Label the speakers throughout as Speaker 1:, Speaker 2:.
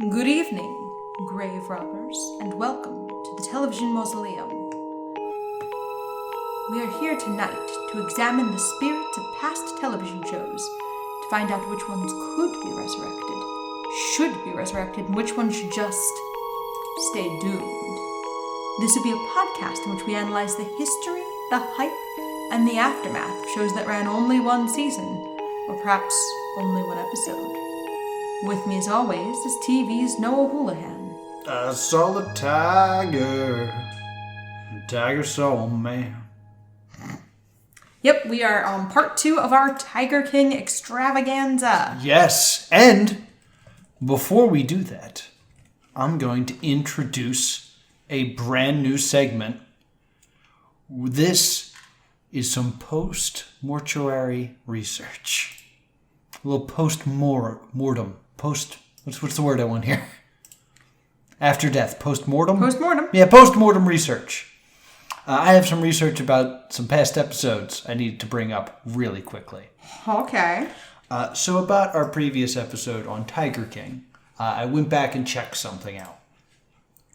Speaker 1: Good evening, grave robbers, and welcome to the Television Mausoleum. We are here tonight to examine the spirits of past television shows, to find out which ones could be resurrected, should be resurrected, and which ones should just stay doomed. This will be a podcast in which we analyze the history, the hype, and the aftermath of shows that ran only one season, or perhaps only one episode. With me, as always, is TV's Noah Houlihan.
Speaker 2: I saw the tiger. The tiger saw me.
Speaker 1: Yep, we are on part 2 of our Tiger King extravaganza.
Speaker 2: Yes, and before we do that, I'm going to introduce a brand new segment. This is some post-mortuary research. A little post-mortem. What's the word I want here? After death. Post-mortem?
Speaker 1: Post-mortem.
Speaker 2: Yeah, post-mortem research. I have some research about some past episodes I need to bring up really quickly.
Speaker 1: Okay.
Speaker 2: So about our previous episode on Tiger King, I went back and checked something out.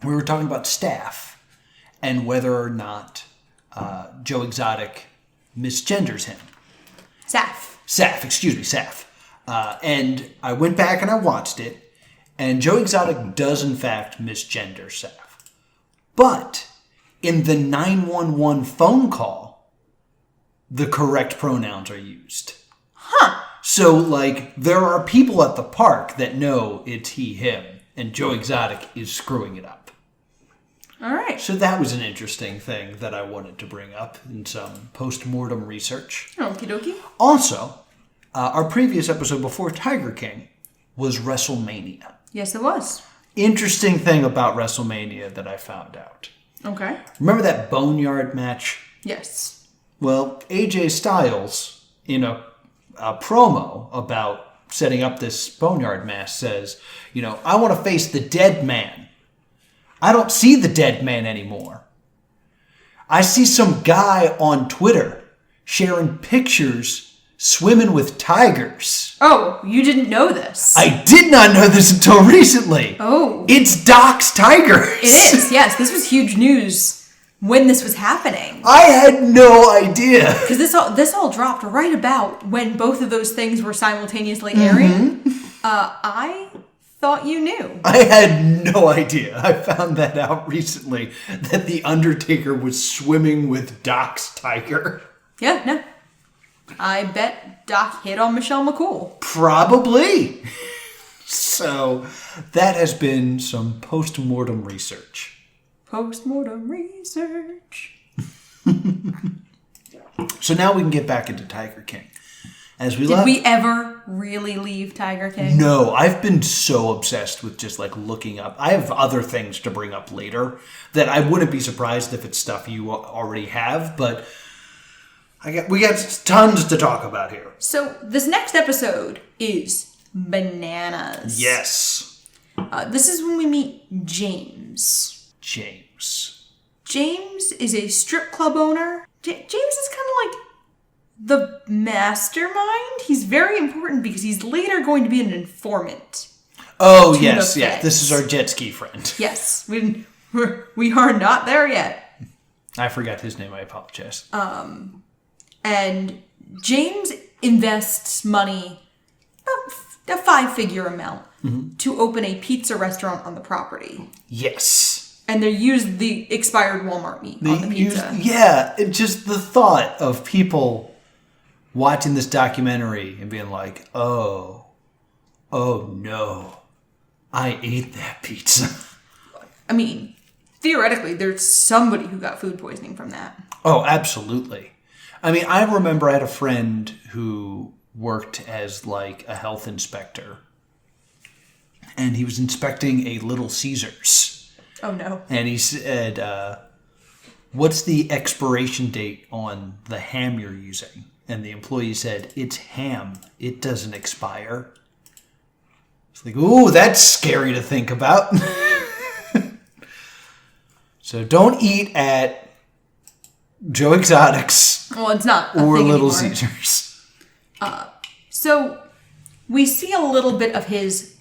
Speaker 2: We were talking about staff and whether or not Joe Exotic misgenders him. Saf. And I went back and I watched it, and Joe Exotic does in fact misgender Saf. But in the 911 phone call, the correct pronouns are used.
Speaker 1: Huh.
Speaker 2: So, there are people at the park that know it's he, him, and Joe Exotic is screwing it up.
Speaker 1: All right.
Speaker 2: So that was an interesting thing that I wanted to bring up in some post-mortem research.
Speaker 1: Okie dokie.
Speaker 2: Also, our previous episode before Tiger King was WrestleMania.
Speaker 1: Yes, it was.
Speaker 2: Interesting thing about WrestleMania that I found out.
Speaker 1: Okay.
Speaker 2: Remember that Boneyard match?
Speaker 1: Yes.
Speaker 2: Well, AJ Styles, in a promo about setting up this Boneyard match, says, I want to face the dead man. I don't see the dead man anymore. I see some guy on Twitter sharing pictures swimming with tigers.
Speaker 1: Oh, you didn't know this.
Speaker 2: I did not know this until recently.
Speaker 1: Oh.
Speaker 2: It's Doc's Tigers.
Speaker 1: It is, yes. This was huge news when this was happening.
Speaker 2: I had no idea.
Speaker 1: Because this all dropped right about when both of those things were simultaneously airing. I thought you knew.
Speaker 2: I had no idea. I found that out recently, that The Undertaker was swimming with Doc's tiger.
Speaker 1: Yeah, no. I bet Doc hit on Michelle McCool.
Speaker 2: Probably. So, that has been some post-mortem research.
Speaker 1: Post-mortem research.
Speaker 2: So now we can get back into Tiger King.
Speaker 1: Did we ever really leave Tiger King?
Speaker 2: No, I've been so obsessed with just looking up. I have other things to bring up later that I wouldn't be surprised if it's stuff you already have, but we got tons to talk about here.
Speaker 1: So this next episode is bananas.
Speaker 2: Yes.
Speaker 1: This is when we meet James. James is a strip club owner. James is kind of like the mastermind. He's very important because he's later going to be an informant.
Speaker 2: Oh, yes. This is our jet ski friend.
Speaker 1: Yes. We are not there yet.
Speaker 2: I forgot his name. I apologize.
Speaker 1: And James invests money, a 5-figure amount, to open a pizza restaurant on the property.
Speaker 2: Yes.
Speaker 1: And they use the expired Walmart meat on the pizza.
Speaker 2: Just the thought of people watching this documentary and being like, oh no, I ate that pizza.
Speaker 1: I mean, theoretically, there's somebody who got food poisoning from that.
Speaker 2: Oh, absolutely. I mean, I remember I had a friend who worked as a health inspector, and he was inspecting a Little Caesars.
Speaker 1: Oh, no.
Speaker 2: And he said, what's the expiration date on the ham you're using? And the employee said, it's ham. It doesn't expire. It's ooh, that's scary to think about. So don't eat at Joe Exotic's.
Speaker 1: Well, it's not a
Speaker 2: or
Speaker 1: thing
Speaker 2: Little
Speaker 1: anymore.
Speaker 2: Caesars.
Speaker 1: So we see a little bit of his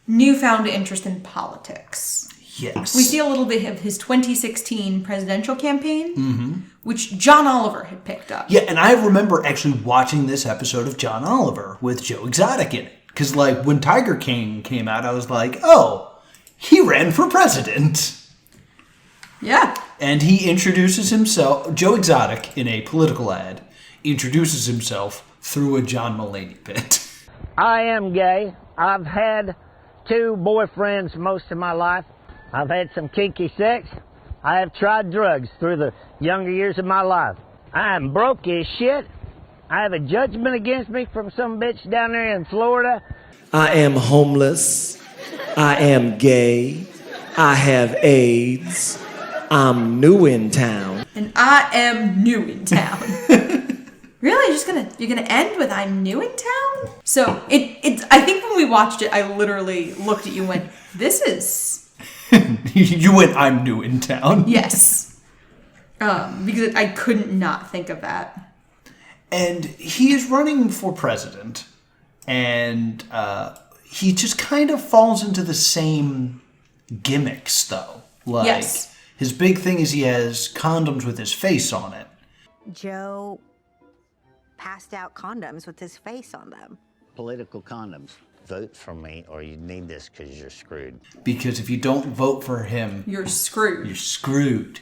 Speaker 1: newfound interest in politics.
Speaker 2: Yes.
Speaker 1: We see a little bit of his 2016 presidential campaign, which John Oliver had picked up.
Speaker 2: Yeah, and I remember actually watching this episode of John Oliver with Joe Exotic in it. Because, like, when Tiger King came out, I was like, oh, he ran for president.
Speaker 1: Yeah.
Speaker 2: And he introduces himself, Joe Exotic, in a political ad, introduces himself through a John Mulaney bit.
Speaker 3: I am gay. I've had 2 boyfriends most of my life. I've had some kinky sex. I have tried drugs through the younger years of my life. I am broke as shit. I have a judgment against me from some bitch down there in Florida.
Speaker 4: I am homeless. I am gay. I have AIDS. I'm new in town.
Speaker 1: And I am new in town. Really? You're gonna end with I'm new in town? So it's I think when we watched it, I literally looked at you and went, this is...
Speaker 2: You went, I'm new in town.
Speaker 1: Yes. Because I couldn't not think of that.
Speaker 2: And he is running for president, and he just kind of falls into the same gimmicks, though. Like,
Speaker 1: yes.
Speaker 2: His big thing is he has condoms with his face on it.
Speaker 5: Joe passed out condoms with his face on them.
Speaker 6: Political condoms. Vote for me or you need this because you're screwed.
Speaker 2: Because if you don't vote for him,
Speaker 1: You're screwed.
Speaker 2: you're screwed.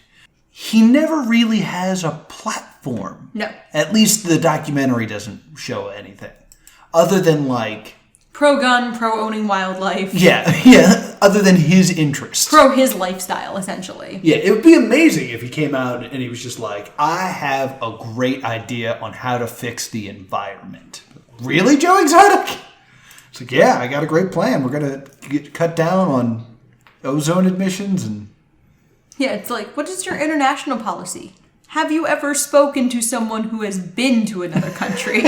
Speaker 2: He never really has a platform.
Speaker 1: No.
Speaker 2: At least the documentary doesn't show anything. Other than, like...
Speaker 1: Pro-gun, pro-owning wildlife.
Speaker 2: Yeah, other than his interests.
Speaker 1: Pro-his lifestyle, essentially.
Speaker 2: Yeah, it would be amazing if he came out and he was just like, I have a great idea on how to fix the environment. Really, Joe Exotic? It's like, yeah, I got a great plan. We're going to cut down on ozone emissions and...
Speaker 1: Yeah, it's like, what is your international policy? Have you ever spoken to someone who has been to another country?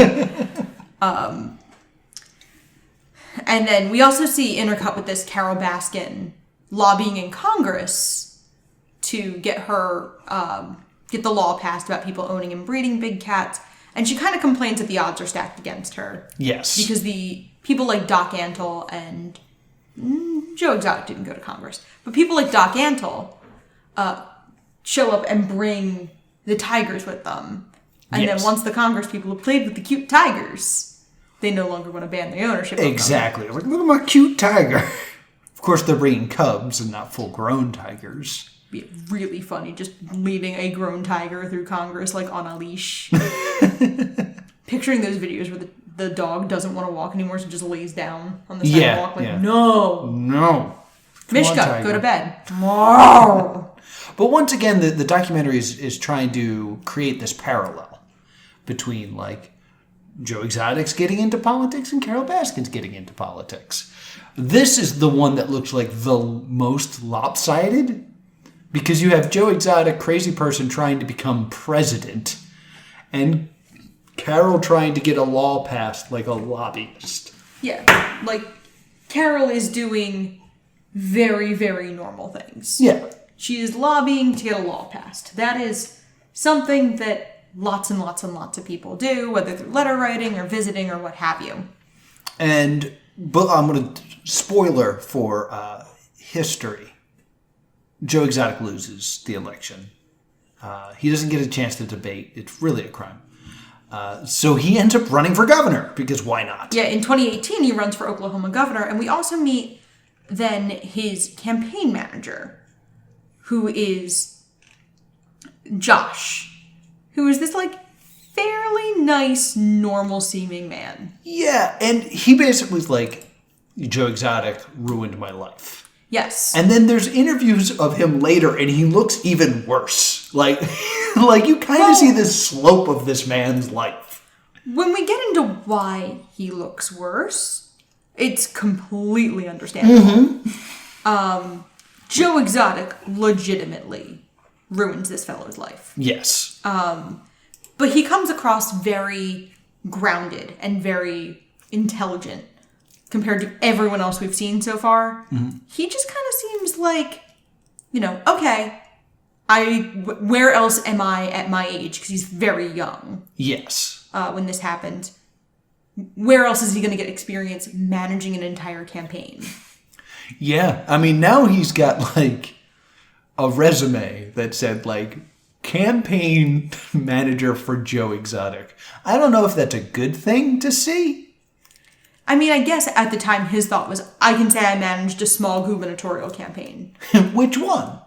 Speaker 1: And then we also see intercut with this Carol Baskin lobbying in Congress to get her, get the law passed about people owning and breeding big cats. And she kind of complains that the odds are stacked against her.
Speaker 2: Yes.
Speaker 1: Because the people like Doc Antle and Joe Exotic didn't go to Congress, but people like Doc Antle show up and bring the tigers with them. And
Speaker 2: Yes.
Speaker 1: then once the Congress people have played with the cute tigers, they no longer want to ban the ownership of them.
Speaker 2: Exactly. Like, look at my cute tiger. Of course, they're bringing cubs and not full-grown tigers.
Speaker 1: Be really funny just leading a grown tiger through Congress like on a leash. Picturing those videos where the dog doesn't want to walk anymore, so just lays down on the sidewalk like, no.
Speaker 2: No. Come on,
Speaker 1: Mishka,
Speaker 2: tiger.
Speaker 1: go to bed. No.
Speaker 2: But once again, the documentary is trying to create this parallel between, like, Joe Exotic's getting into politics and Carol Baskin's getting into politics. This is the one that looks like the most lopsided, because you have Joe Exotic, crazy person, trying to become president, and Carol trying to get a law passed like a lobbyist.
Speaker 1: Yeah, like, Carol is doing very, very normal things.
Speaker 2: Yeah.
Speaker 1: She is lobbying to get a law passed. That is something that lots and lots and lots of people do, whether through letter writing or visiting or what have you.
Speaker 2: But I'm going to spoiler for history. Joe Exotic loses the election. He doesn't get a chance to debate. It's really a crime. So he ends up running for governor, because why not?
Speaker 1: Yeah, in 2018, he runs for Oklahoma governor, and we also meet then his campaign manager, who is Josh, who is this, like, fairly nice, normal-seeming man.
Speaker 2: Yeah, and he basically was like, Joe Exotic ruined my life.
Speaker 1: Yes.
Speaker 2: And then there's interviews of him later, and he looks even worse. Like, like you kind of see the slope of this man's life.
Speaker 1: When we get into why he looks worse, it's completely understandable. Joe Exotic legitimately ruins this fellow's life.
Speaker 2: Yes.
Speaker 1: But he comes across very grounded and very intelligent compared to everyone else we've seen so far. He just kind of seems like, you know, okay, where else am I at my age? Because he's very young
Speaker 2: Yes.
Speaker 1: when this happened. Where else is he going to get experience managing an entire campaign?
Speaker 2: Yeah, I mean, now he's got, like, a resume that said, like, campaign manager for Joe Exotic. I don't know if that's a good thing to see.
Speaker 1: I mean, I guess at the time his thought was, I can say I managed a small gubernatorial campaign.
Speaker 2: Which one?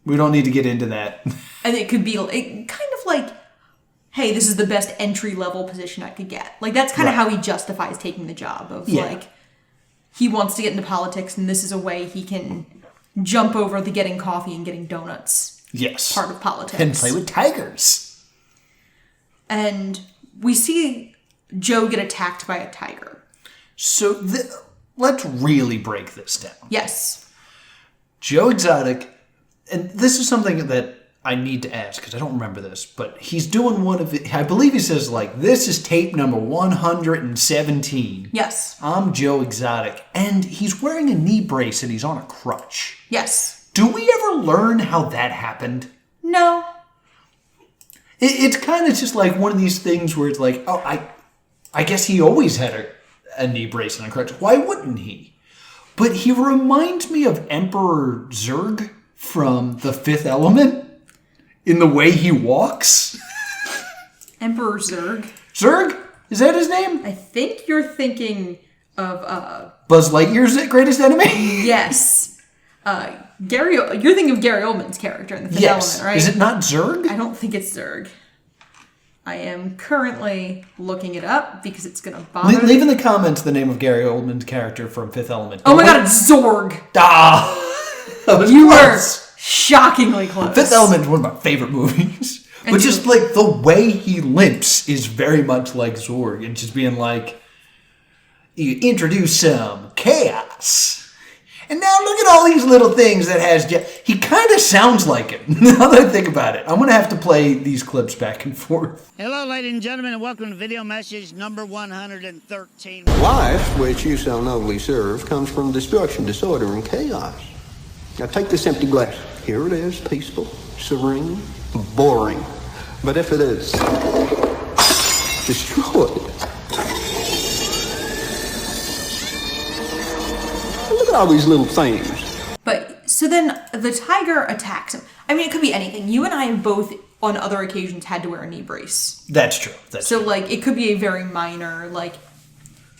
Speaker 2: We don't need to get into that.
Speaker 1: And it could be kind of like, hey, this is the best entry-level position I could get. Like, that's kind of how he justifies taking the job of, like, he wants to get into politics, and this is a way he can jump over the getting coffee and getting donuts part of politics.
Speaker 2: And play with tigers.
Speaker 1: And we see Joe get attacked by a tiger.
Speaker 2: So let's really break this down.
Speaker 1: Yes.
Speaker 2: Joe Exotic, and this is something that I need to ask because I don't remember this, but he's doing one of it. I believe he says, like, this is tape number 117.
Speaker 1: Yes.
Speaker 2: I'm Joe Exotic. And he's wearing a knee brace and he's on a crutch.
Speaker 1: Yes.
Speaker 2: Do we ever learn how that happened?
Speaker 1: No.
Speaker 2: It's kind of just like one of these things where it's like, oh, I guess he always had a knee brace and a crutch. Why wouldn't he? But he reminds me of Emperor Zurg from The Fifth Element. In the way he walks?
Speaker 1: Emperor Zurg.
Speaker 2: Zurg? Is that his name?
Speaker 1: I think you're thinking of,
Speaker 2: Buzz Lightyear's greatest enemy?
Speaker 1: Yes. You're thinking of Gary Oldman's character in The Fifth Element, right?
Speaker 2: Is it not Zurg?
Speaker 1: I don't think it's Zurg. I am currently looking it up because it's going to bother me.
Speaker 2: Leave in the comments the name of Gary Oldman's character from Fifth Element.
Speaker 1: Oh my god, it's Zorg!
Speaker 2: Ah!
Speaker 1: You were shockingly close.
Speaker 2: Fifth Element is one of my favorite movies. But just, like, the way he limps is very much like Zorg. And just being like, you introduce some chaos. And now look at all these little things that has... He kind of sounds like it, now that I think about it. I'm going to have to play these clips back and forth.
Speaker 7: Hello, ladies and gentlemen, and welcome to video message number 113.
Speaker 8: Life, which you so nobly serve, comes from destruction, disorder, and chaos. Now take this empty glass. Here it is, peaceful, serene, boring. But if it is destroyed, look at all these little things.
Speaker 1: But, so then the tiger attacks him. I mean, it could be anything. You and I have both, on other occasions, had to wear a knee brace.
Speaker 2: That's true.
Speaker 1: So, like, it could be a very minor, like,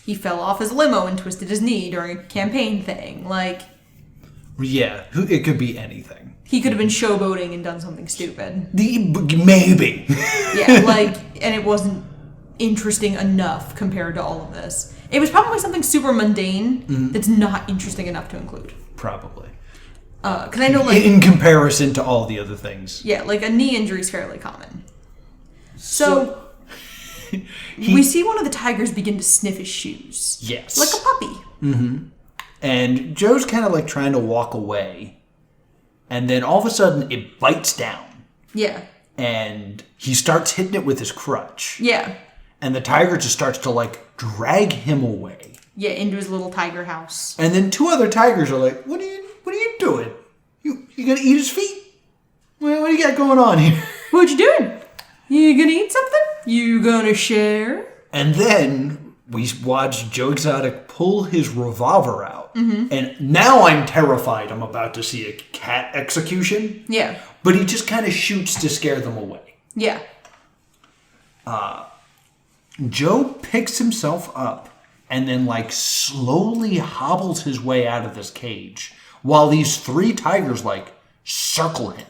Speaker 1: he fell off his limo and twisted his knee during a campaign thing. Like...
Speaker 2: Yeah, it could be anything.
Speaker 1: He could have been showboating and done something stupid.
Speaker 2: Maybe.
Speaker 1: Yeah, like, and it wasn't interesting enough compared to all of this. It was probably something super mundane that's not interesting enough to include.
Speaker 2: Probably.
Speaker 1: Because I know, like...
Speaker 2: In comparison to all the other things.
Speaker 1: Yeah, like, a knee injury is fairly common. So we see one of the tigers begin to sniff his shoes.
Speaker 2: Yes.
Speaker 1: Like a puppy.
Speaker 2: Mm-hmm. And Joe's kind of like trying to walk away. And then all of a sudden it bites down.
Speaker 1: Yeah.
Speaker 2: And he starts hitting it with his crutch.
Speaker 1: Yeah.
Speaker 2: And the tiger just starts to like drag him away.
Speaker 1: Yeah, into his little tiger house.
Speaker 2: And then two other tigers are like, What are you doing? You gonna eat his feet? What do you got going on here?
Speaker 1: What you doing? You gonna eat something? You gonna share?
Speaker 2: And then we watch Joe Exotic pull his revolver out. Mm-hmm. And now I'm terrified I'm about to see a cat execution.
Speaker 1: Yeah.
Speaker 2: But he just kind of shoots to scare them away.
Speaker 1: Yeah.
Speaker 2: Joe picks himself up and then like slowly hobbles his way out of this cage while these three tigers like circle him.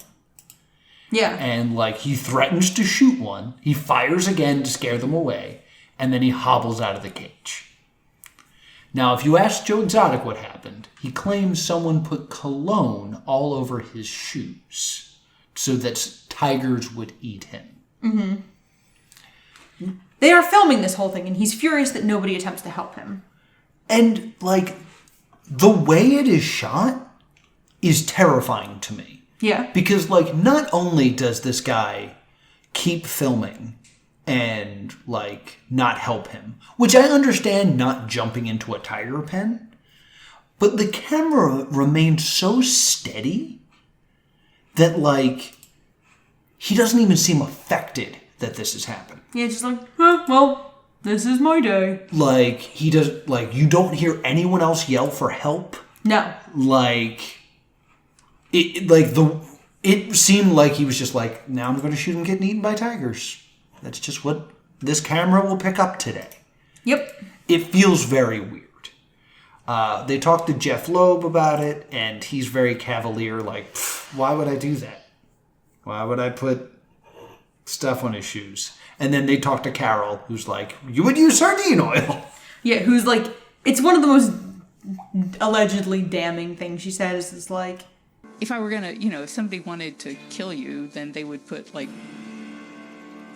Speaker 1: Yeah.
Speaker 2: And like he threatens to shoot one. He fires again to scare them away. And then he hobbles out of the cage. Now, if you ask Joe Exotic what happened, he claims someone put cologne all over his shoes so that tigers would eat him.
Speaker 1: Mm-hmm. They are filming this whole thing, and he's furious that nobody attempts to help him.
Speaker 2: And, like, the way it is shot is terrifying to me.
Speaker 1: Yeah.
Speaker 2: Because, like, not only does this guy keep filming and, like, not help him, which I understand not jumping into a tiger pen, but the camera remains so steady that, like, he doesn't even seem affected that this has happened.
Speaker 1: Yeah, just like, well, This is my day.
Speaker 2: Like, he does, like, you don't hear anyone else yell for help.
Speaker 1: No.
Speaker 2: Like, it seemed like he was just like, now I'm going to shoot him getting eaten by tigers. That's just what this camera will pick up today.
Speaker 1: Yep.
Speaker 2: It feels very weird. They talked to Jeff Loeb about it, and he's very cavalier, like, why would I do that? Why would I put stuff on his shoes? And then they talked to Carol, who's like, you would use sardine oil.
Speaker 1: Yeah, who's like, it's one of the most allegedly damning things she says is like,
Speaker 9: if I were gonna, if somebody wanted to kill you, then they would put, like,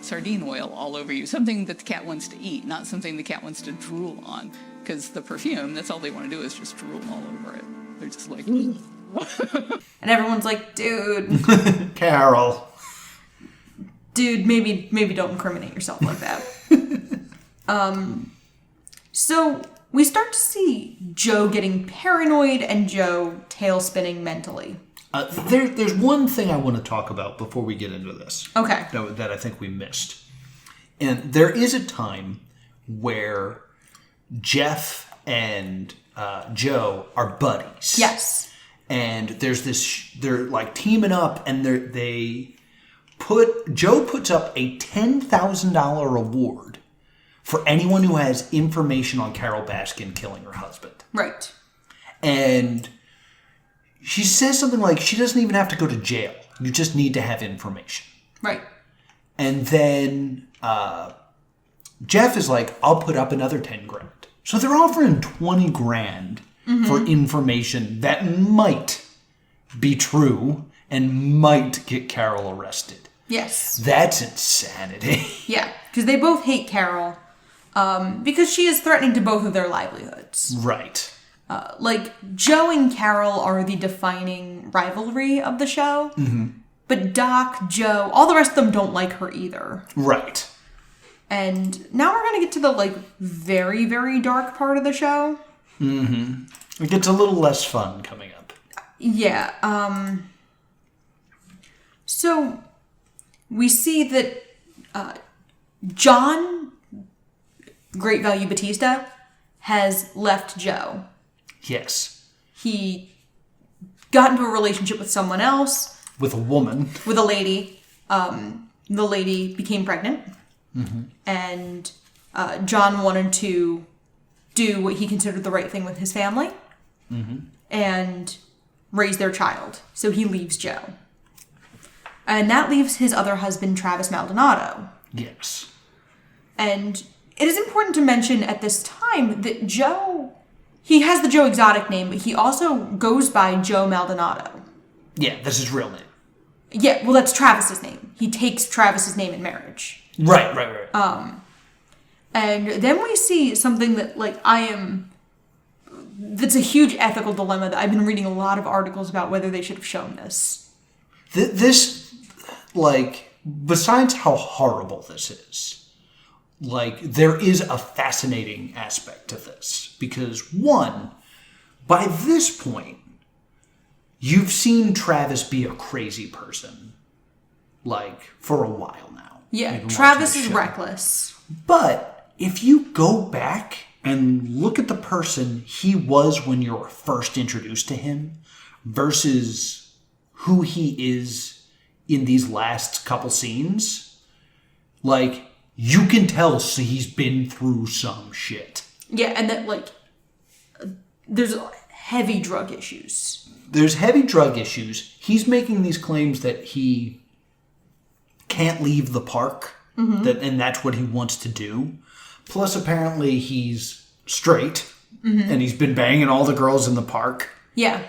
Speaker 9: sardine oil all over you. Something that the cat wants to eat, not something the cat wants to drool on. Because the perfume, that's all they want to do is just drool all over it. They're just like...
Speaker 1: and everyone's like, dude.
Speaker 2: Carol.
Speaker 1: Dude, maybe don't incriminate yourself like that. So we start to see Joe getting paranoid and Joe tail spinning mentally.
Speaker 2: There's one thing I want to talk about before we get into this.
Speaker 1: Okay.
Speaker 2: That I think we missed. And there is a time where Jeff and Joe are buddies.
Speaker 1: Yes.
Speaker 2: And there's this, they're like teaming up, and Joe puts up a $10,000 reward for anyone who has information on Carol Baskin killing her husband.
Speaker 1: Right.
Speaker 2: And she says something like, she doesn't even have to go to jail. You just need to have information.
Speaker 1: Right.
Speaker 2: And then Jeff is like, I'll put up another 10 grand. So they're offering 20 grand for information that might be true and might get Carol arrested.
Speaker 1: Yes.
Speaker 2: That's insanity.
Speaker 1: Yeah, because they both hate Carol because she is threatening to both of their livelihoods.
Speaker 2: Right.
Speaker 1: Like, Joe and Carol are the defining rivalry of the show. Mm-hmm. But Doc, Joe, all the rest of them don't like her either.
Speaker 2: Right.
Speaker 1: And now we're going to get to the, like, very, very dark part of the show.
Speaker 2: Mm-hmm. It gets a little less fun coming up.
Speaker 1: Yeah. So we see that John Great Value Batista has left Joe.
Speaker 2: Yes.
Speaker 1: He got into a relationship with someone else.
Speaker 2: With a woman.
Speaker 1: With a lady. The lady became pregnant. Mm-hmm. And John wanted to do what he considered the right thing with his family. Mm-hmm. And raise their child. So he leaves Joe. And that leaves his other husband, Travis Maldonado.
Speaker 2: Yes.
Speaker 1: And it is important to mention at this time that Joe, he has the Joe Exotic name, but he also goes by Joe Maldonado.
Speaker 2: Yeah, that's his real name.
Speaker 1: Yeah, well, that's Travis's name. He takes Travis's name in marriage.
Speaker 2: Right.
Speaker 1: And then we see something that, like, that's a huge ethical dilemma that I've been reading a lot of articles about whether they should have shown this.
Speaker 2: This, like, besides how horrible this is, like, there is a fascinating aspect to this. Because, one, by this point, you've seen Travis be a crazy person, like, for a while now.
Speaker 1: Yeah, Travis is reckless.
Speaker 2: But if you go back and look at the person he was when you were first introduced to him versus who he is in these last couple scenes, like, you can tell he's been through some shit.
Speaker 1: Yeah, and that, like, there's heavy drug issues.
Speaker 2: There's heavy drug issues. He's making these claims that he can't leave the park, and that's what he wants to do. Plus, apparently, he's straight, and he's been banging all the girls in the park.
Speaker 1: Yeah.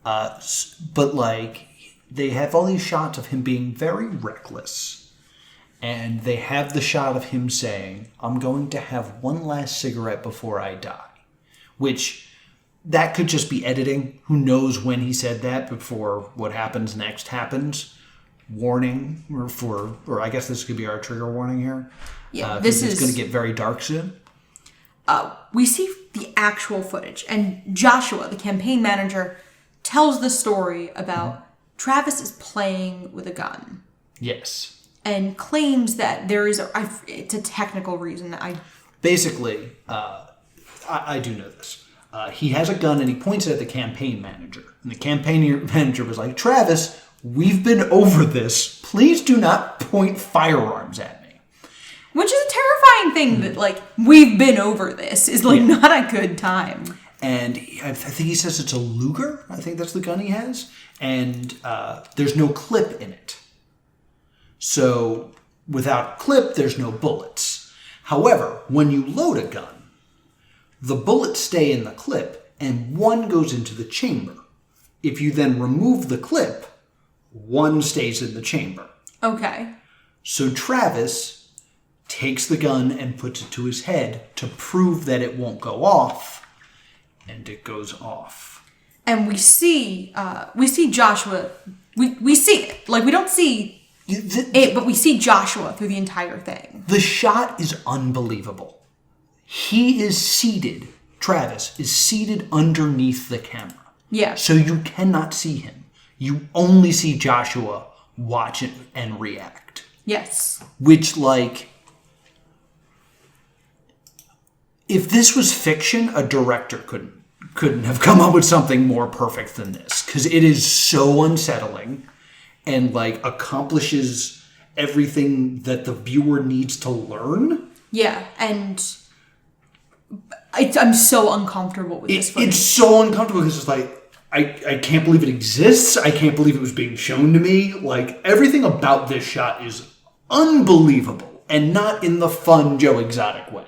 Speaker 2: But, like, they have all these shots of him being very reckless. And they have the shot of him saying, I'm going to have one last cigarette before I die. Which, that could just be editing. Who knows when he said that before what happens next happens. Warning, or I guess this could be our trigger warning here.
Speaker 1: Yeah,
Speaker 2: it's going to get very dark soon.
Speaker 1: We see the actual footage, and Joshua, the campaign manager, tells the story about Travis is playing with a gun.
Speaker 2: Yes.
Speaker 1: And claims that there is it's a technical reason.
Speaker 2: basically, I do know this. He has a gun and he points it at the campaign manager. And the campaign manager was like, Travis, we've been over this. Please do not point firearms at me.
Speaker 1: Which is a terrifying thing that, like, we've been over this is, like, not a good time.
Speaker 2: And I think he says it's a Luger. I think that's the gun he has. And there's no clip in it. So without clip, there's no bullets. However, when you load a gun, the bullets stay in the clip and one goes into the chamber. If you then remove the clip, one stays in the chamber.
Speaker 1: Okay.
Speaker 2: So Travis takes the gun and puts it to his head to prove that it won't go off, and it goes off.
Speaker 1: And we see Joshua. We see it. Like, we don't see it, but we see Joshua through the entire thing.
Speaker 2: The shot is unbelievable. He is seated, Travis is seated underneath the camera.
Speaker 1: Yeah.
Speaker 2: So you cannot see him. You only see Joshua watch it and react.
Speaker 1: Yes.
Speaker 2: Which, like, if this was fiction, a director couldn't have come up with something more perfect than this. Because it is so unsettling and, like, accomplishes everything that the viewer needs to learn.
Speaker 1: Yeah, and I'm so uncomfortable with this footage.
Speaker 2: It's so uncomfortable because it's like, I can't believe it exists. I can't believe it was being shown to me. Like, everything about this shot is unbelievable. And not in the fun Joe Exotic way.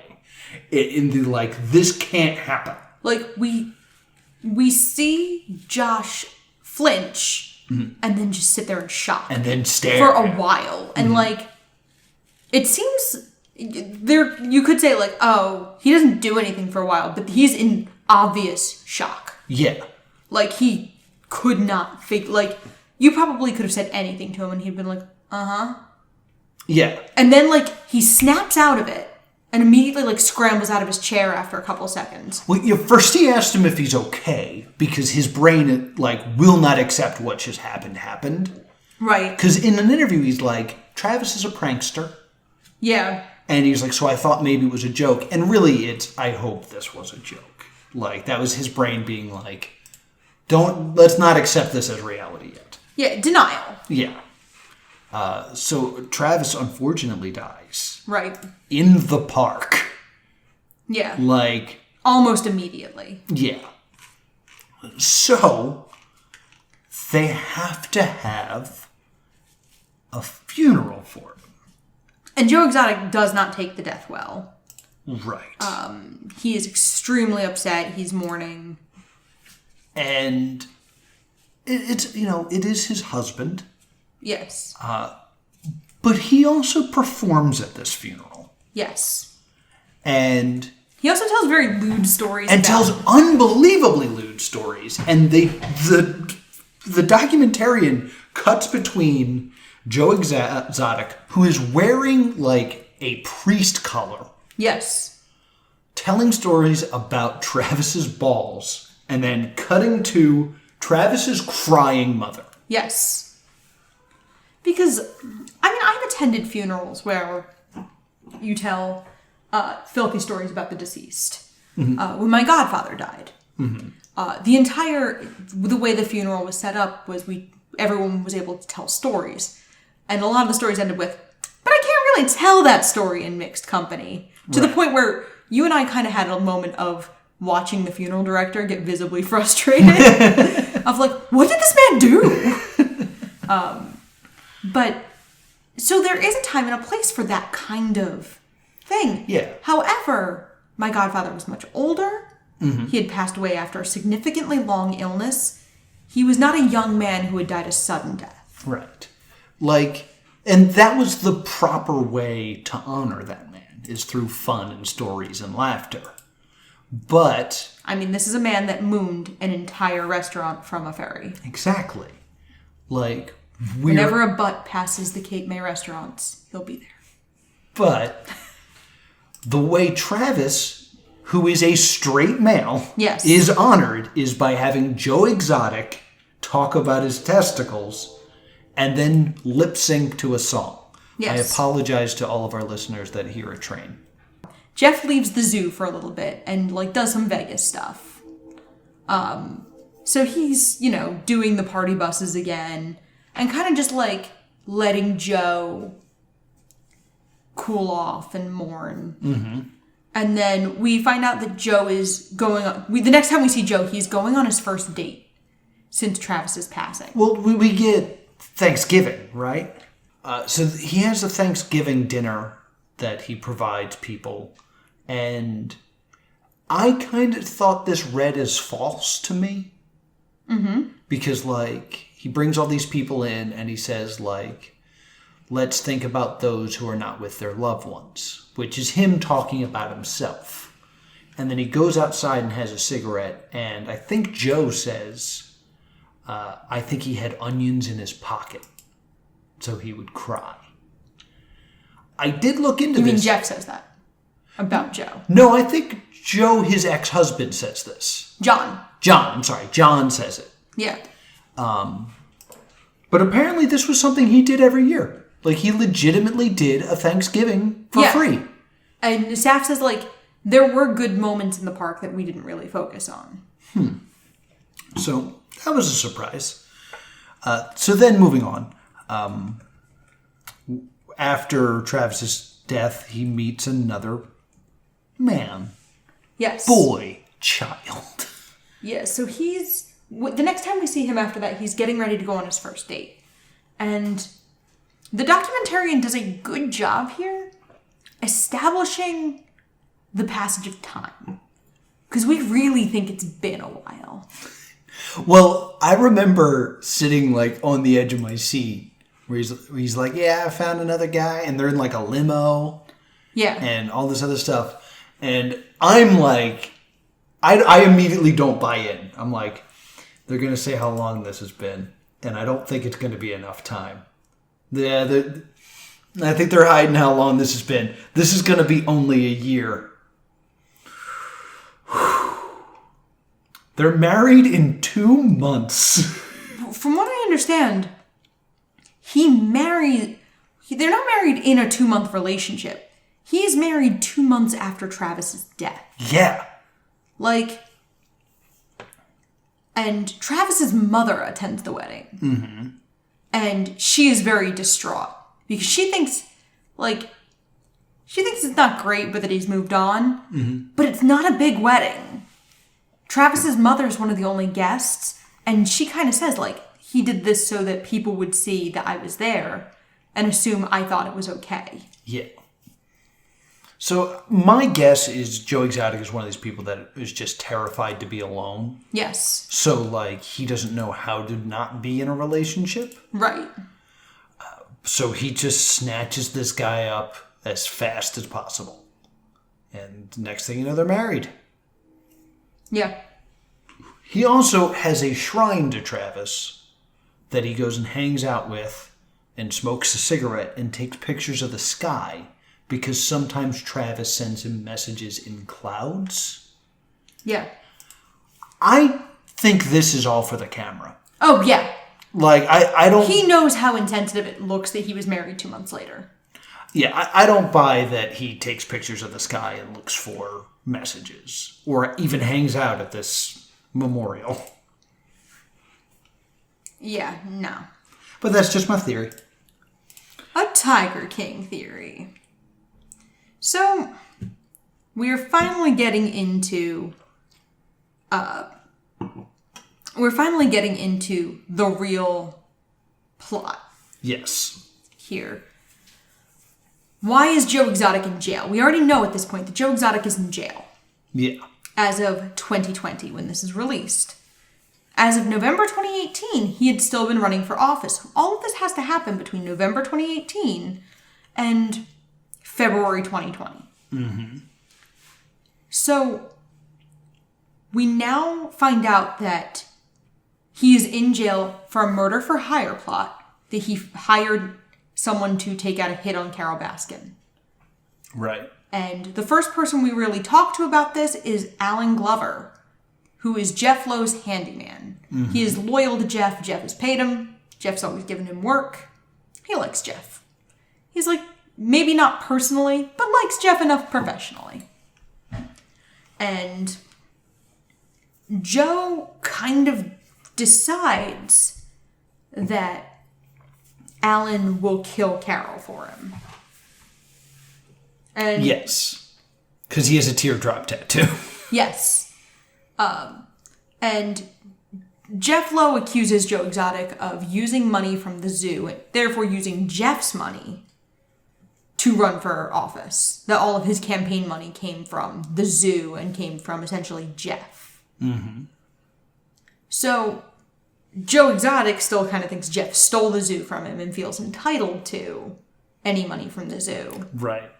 Speaker 2: In the, like, this can't happen.
Speaker 1: Like, we see Josh flinch and then just sit there in shock.
Speaker 2: And then stare.
Speaker 1: For a while. And, like, it seems... you could say, like, oh, he doesn't do anything for a while, but he's in obvious shock.
Speaker 2: Yeah.
Speaker 1: Like, he could not figure... Like, you probably could have said anything to him and he'd been like, uh-huh.
Speaker 2: Yeah.
Speaker 1: And then, like, he snaps out of it and immediately, like, scrambles out of his chair after a couple seconds.
Speaker 2: Well, first he asked him if he's okay, because his brain, like, will not accept what just happened.
Speaker 1: Right.
Speaker 2: Because in an interview, he's like, Travis is a prankster.
Speaker 1: Yeah.
Speaker 2: And he's like, so I thought maybe it was a joke. And really, I hope this was a joke. Like, that was his brain being like, let's not accept this as reality yet.
Speaker 1: Yeah, denial.
Speaker 2: Yeah. So Travis unfortunately dies.
Speaker 1: Right.
Speaker 2: In the park.
Speaker 1: Yeah.
Speaker 2: Like.
Speaker 1: Almost immediately.
Speaker 2: Yeah. So, they have to have a funeral for him.
Speaker 1: And Joe Exotic does not take the death well.
Speaker 2: Right.
Speaker 1: He is extremely upset. He's mourning.
Speaker 2: And it is his husband.
Speaker 1: Yes.
Speaker 2: But he also performs at this funeral.
Speaker 1: Yes.
Speaker 2: And
Speaker 1: he also tells very lewd stories.
Speaker 2: And tells unbelievably lewd stories. And the documentarian cuts between Joe Exotic, who is wearing, like, a priest collar.
Speaker 1: Yes.
Speaker 2: Telling stories about Travis's balls, and then cutting to Travis's crying mother.
Speaker 1: Yes. Because, I mean, I've attended funerals where you tell filthy stories about the deceased. Mm-hmm. When my godfather died, the way the funeral was set up was everyone was able to tell stories. And a lot of the stories ended with, but I can't really tell that story in mixed company. To the point where you and I kind of had a moment of watching the funeral director get visibly frustrated. Of like, what did this man do? But, so there is a time and a place for that kind of thing.
Speaker 2: Yeah.
Speaker 1: However, my godfather was much older. Mm-hmm. He had passed away after a significantly long illness. He was not a young man who had died a sudden death.
Speaker 2: Right. Like, and that was the proper way to honor that man, is through fun and stories and laughter. But...
Speaker 1: I mean, this is a man that mooned an entire restaurant from a ferry.
Speaker 2: Exactly. Like,
Speaker 1: whenever a butt passes the Cape May restaurants, he'll be there.
Speaker 2: But the way Travis, who is a straight male,
Speaker 1: yes,
Speaker 2: is honored is by having Joe Exotic talk about his testicles and then lip sync to a song. Yes. I apologize to all of our listeners that hear a train.
Speaker 1: Jeff leaves the zoo for a little bit and, like, does some Vegas stuff. So he's, you know, doing the party buses again and kind of just, like, letting Joe cool off and mourn. Mm-hmm. And then we find out that Joe is going on... the next time we see Joe, he's going on his first date since Travis's passing.
Speaker 2: Well, we get Thanksgiving, right? So he has a Thanksgiving dinner that he provides people. And I kind of thought this read as false to me. Mm-hmm. Because, like, he brings all these people in and he says, like, let's think about those who are not with their loved ones, which is him talking about himself. And then he goes outside and has a cigarette, and I think Joe says, I think he had onions in his pocket, so he would cry. I did look into this.
Speaker 1: You mean Jeff says that about Joe?
Speaker 2: No, I think Joe, his ex-husband, says this.
Speaker 1: John, I'm sorry.
Speaker 2: John says it.
Speaker 1: Yeah.
Speaker 2: But apparently this was something he did every year. Like, he legitimately did a Thanksgiving for free.
Speaker 1: And Saf says, like, there were good moments in the park that we didn't really focus on.
Speaker 2: So, that was a surprise. So then, moving on. After Travis's death, he meets another man.
Speaker 1: Yes.
Speaker 2: Boy. Child.
Speaker 1: Yeah, so he's... the next time we see him after that, he's getting ready to go on his first date. And the documentarian does a good job here establishing the passage of time. Because we really think it's been a while.
Speaker 2: Well, I remember sitting, like, on the edge of my seat where he's like, yeah, I found another guy, and they're in, like, a limo.
Speaker 1: Yeah.
Speaker 2: And all this other stuff. And I'm like, I immediately don't buy in. I'm like, they're going to say how long this has been, and I don't think it's going to be enough time. Yeah, I think they're hiding how long this has been. This is going to be only a year. They're married in 2 months.
Speaker 1: From what I understand, they're not married in a 2-month relationship. He is married 2 months after Travis's death.
Speaker 2: Yeah.
Speaker 1: Like, and Travis's mother attends the wedding. Mm-hmm. And she is very distraught because she thinks it's not great, but that he's moved on. Mm-hmm. But it's not a big wedding. Travis's mother is one of the only guests, and she kind of says, like, he did this so that people would see that I was there and assume I thought it was okay.
Speaker 2: Yeah. So my guess is Joe Exotic is one of these people that is just terrified to be alone.
Speaker 1: Yes.
Speaker 2: So, like, he doesn't know how to not be in a relationship.
Speaker 1: Right.
Speaker 2: So he just snatches this guy up as fast as possible. And next thing you know, they're married.
Speaker 1: Yeah.
Speaker 2: He also has a shrine to Travis that he goes and hangs out with and smokes a cigarette and takes pictures of the sky. Because sometimes Travis sends him messages in clouds.
Speaker 1: Yeah.
Speaker 2: I think this is all for the camera.
Speaker 1: Oh, yeah.
Speaker 2: Like, I don't...
Speaker 1: He knows how insensitive it looks that he was married 2 months later.
Speaker 2: Yeah, I don't buy that he takes pictures of the sky and looks for messages. Or even hangs out at this memorial.
Speaker 1: Yeah, no.
Speaker 2: But that's just my theory.
Speaker 1: A Tiger King theory. So, we're finally getting into the real plot.
Speaker 2: Yes.
Speaker 1: Here. Why is Joe Exotic in jail? We already know at this point that Joe Exotic is in jail.
Speaker 2: Yeah.
Speaker 1: As of 2020, when this is released. As of November 2018, he had still been running for office. All of this has to happen between November 2018 and February 2020. Mm-hmm. So, we now find out that he is in jail for a murder for hire plot, that he hired someone to take out a hit on Carol Baskin.
Speaker 2: Right.
Speaker 1: And the first person we really talk to about this is Alan Glover, who is Jeff Lowe's handyman. Mm-hmm. He is loyal to Jeff. Jeff has paid him. Jeff's always given him work. He likes Jeff. He's like, maybe not personally, but likes Jeff enough professionally. And Joe kind of decides that Alan will kill Carol for him. And
Speaker 2: Yes. Because he has a teardrop tattoo.
Speaker 1: yes. And Jeff Lowe accuses Joe Exotic of using money from the zoo, and therefore using Jeff's money to run for office. That all of his campaign money came from the zoo and came from essentially Jeff. Mm-hmm. So Joe Exotic still kind of thinks Jeff stole the zoo from him and feels entitled to any money from the zoo.
Speaker 2: Right.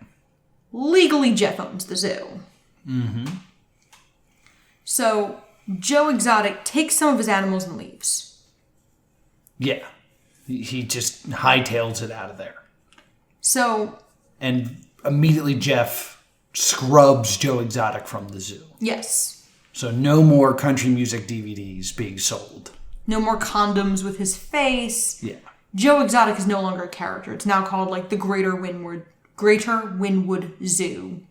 Speaker 1: Legally, Jeff owns the zoo.
Speaker 2: Mm-hmm.
Speaker 1: So Joe Exotic takes some of his animals and leaves.
Speaker 2: Yeah. He just hightails it out of there.
Speaker 1: So,
Speaker 2: And immediately Jeff scrubs Joe Exotic from the zoo.
Speaker 1: yes.
Speaker 2: So no more country music DVDs being sold.
Speaker 1: No more condoms with his face.
Speaker 2: Yeah.
Speaker 1: Joe Exotic is no longer a character. It's now called like the Greater Wynwood Zoo.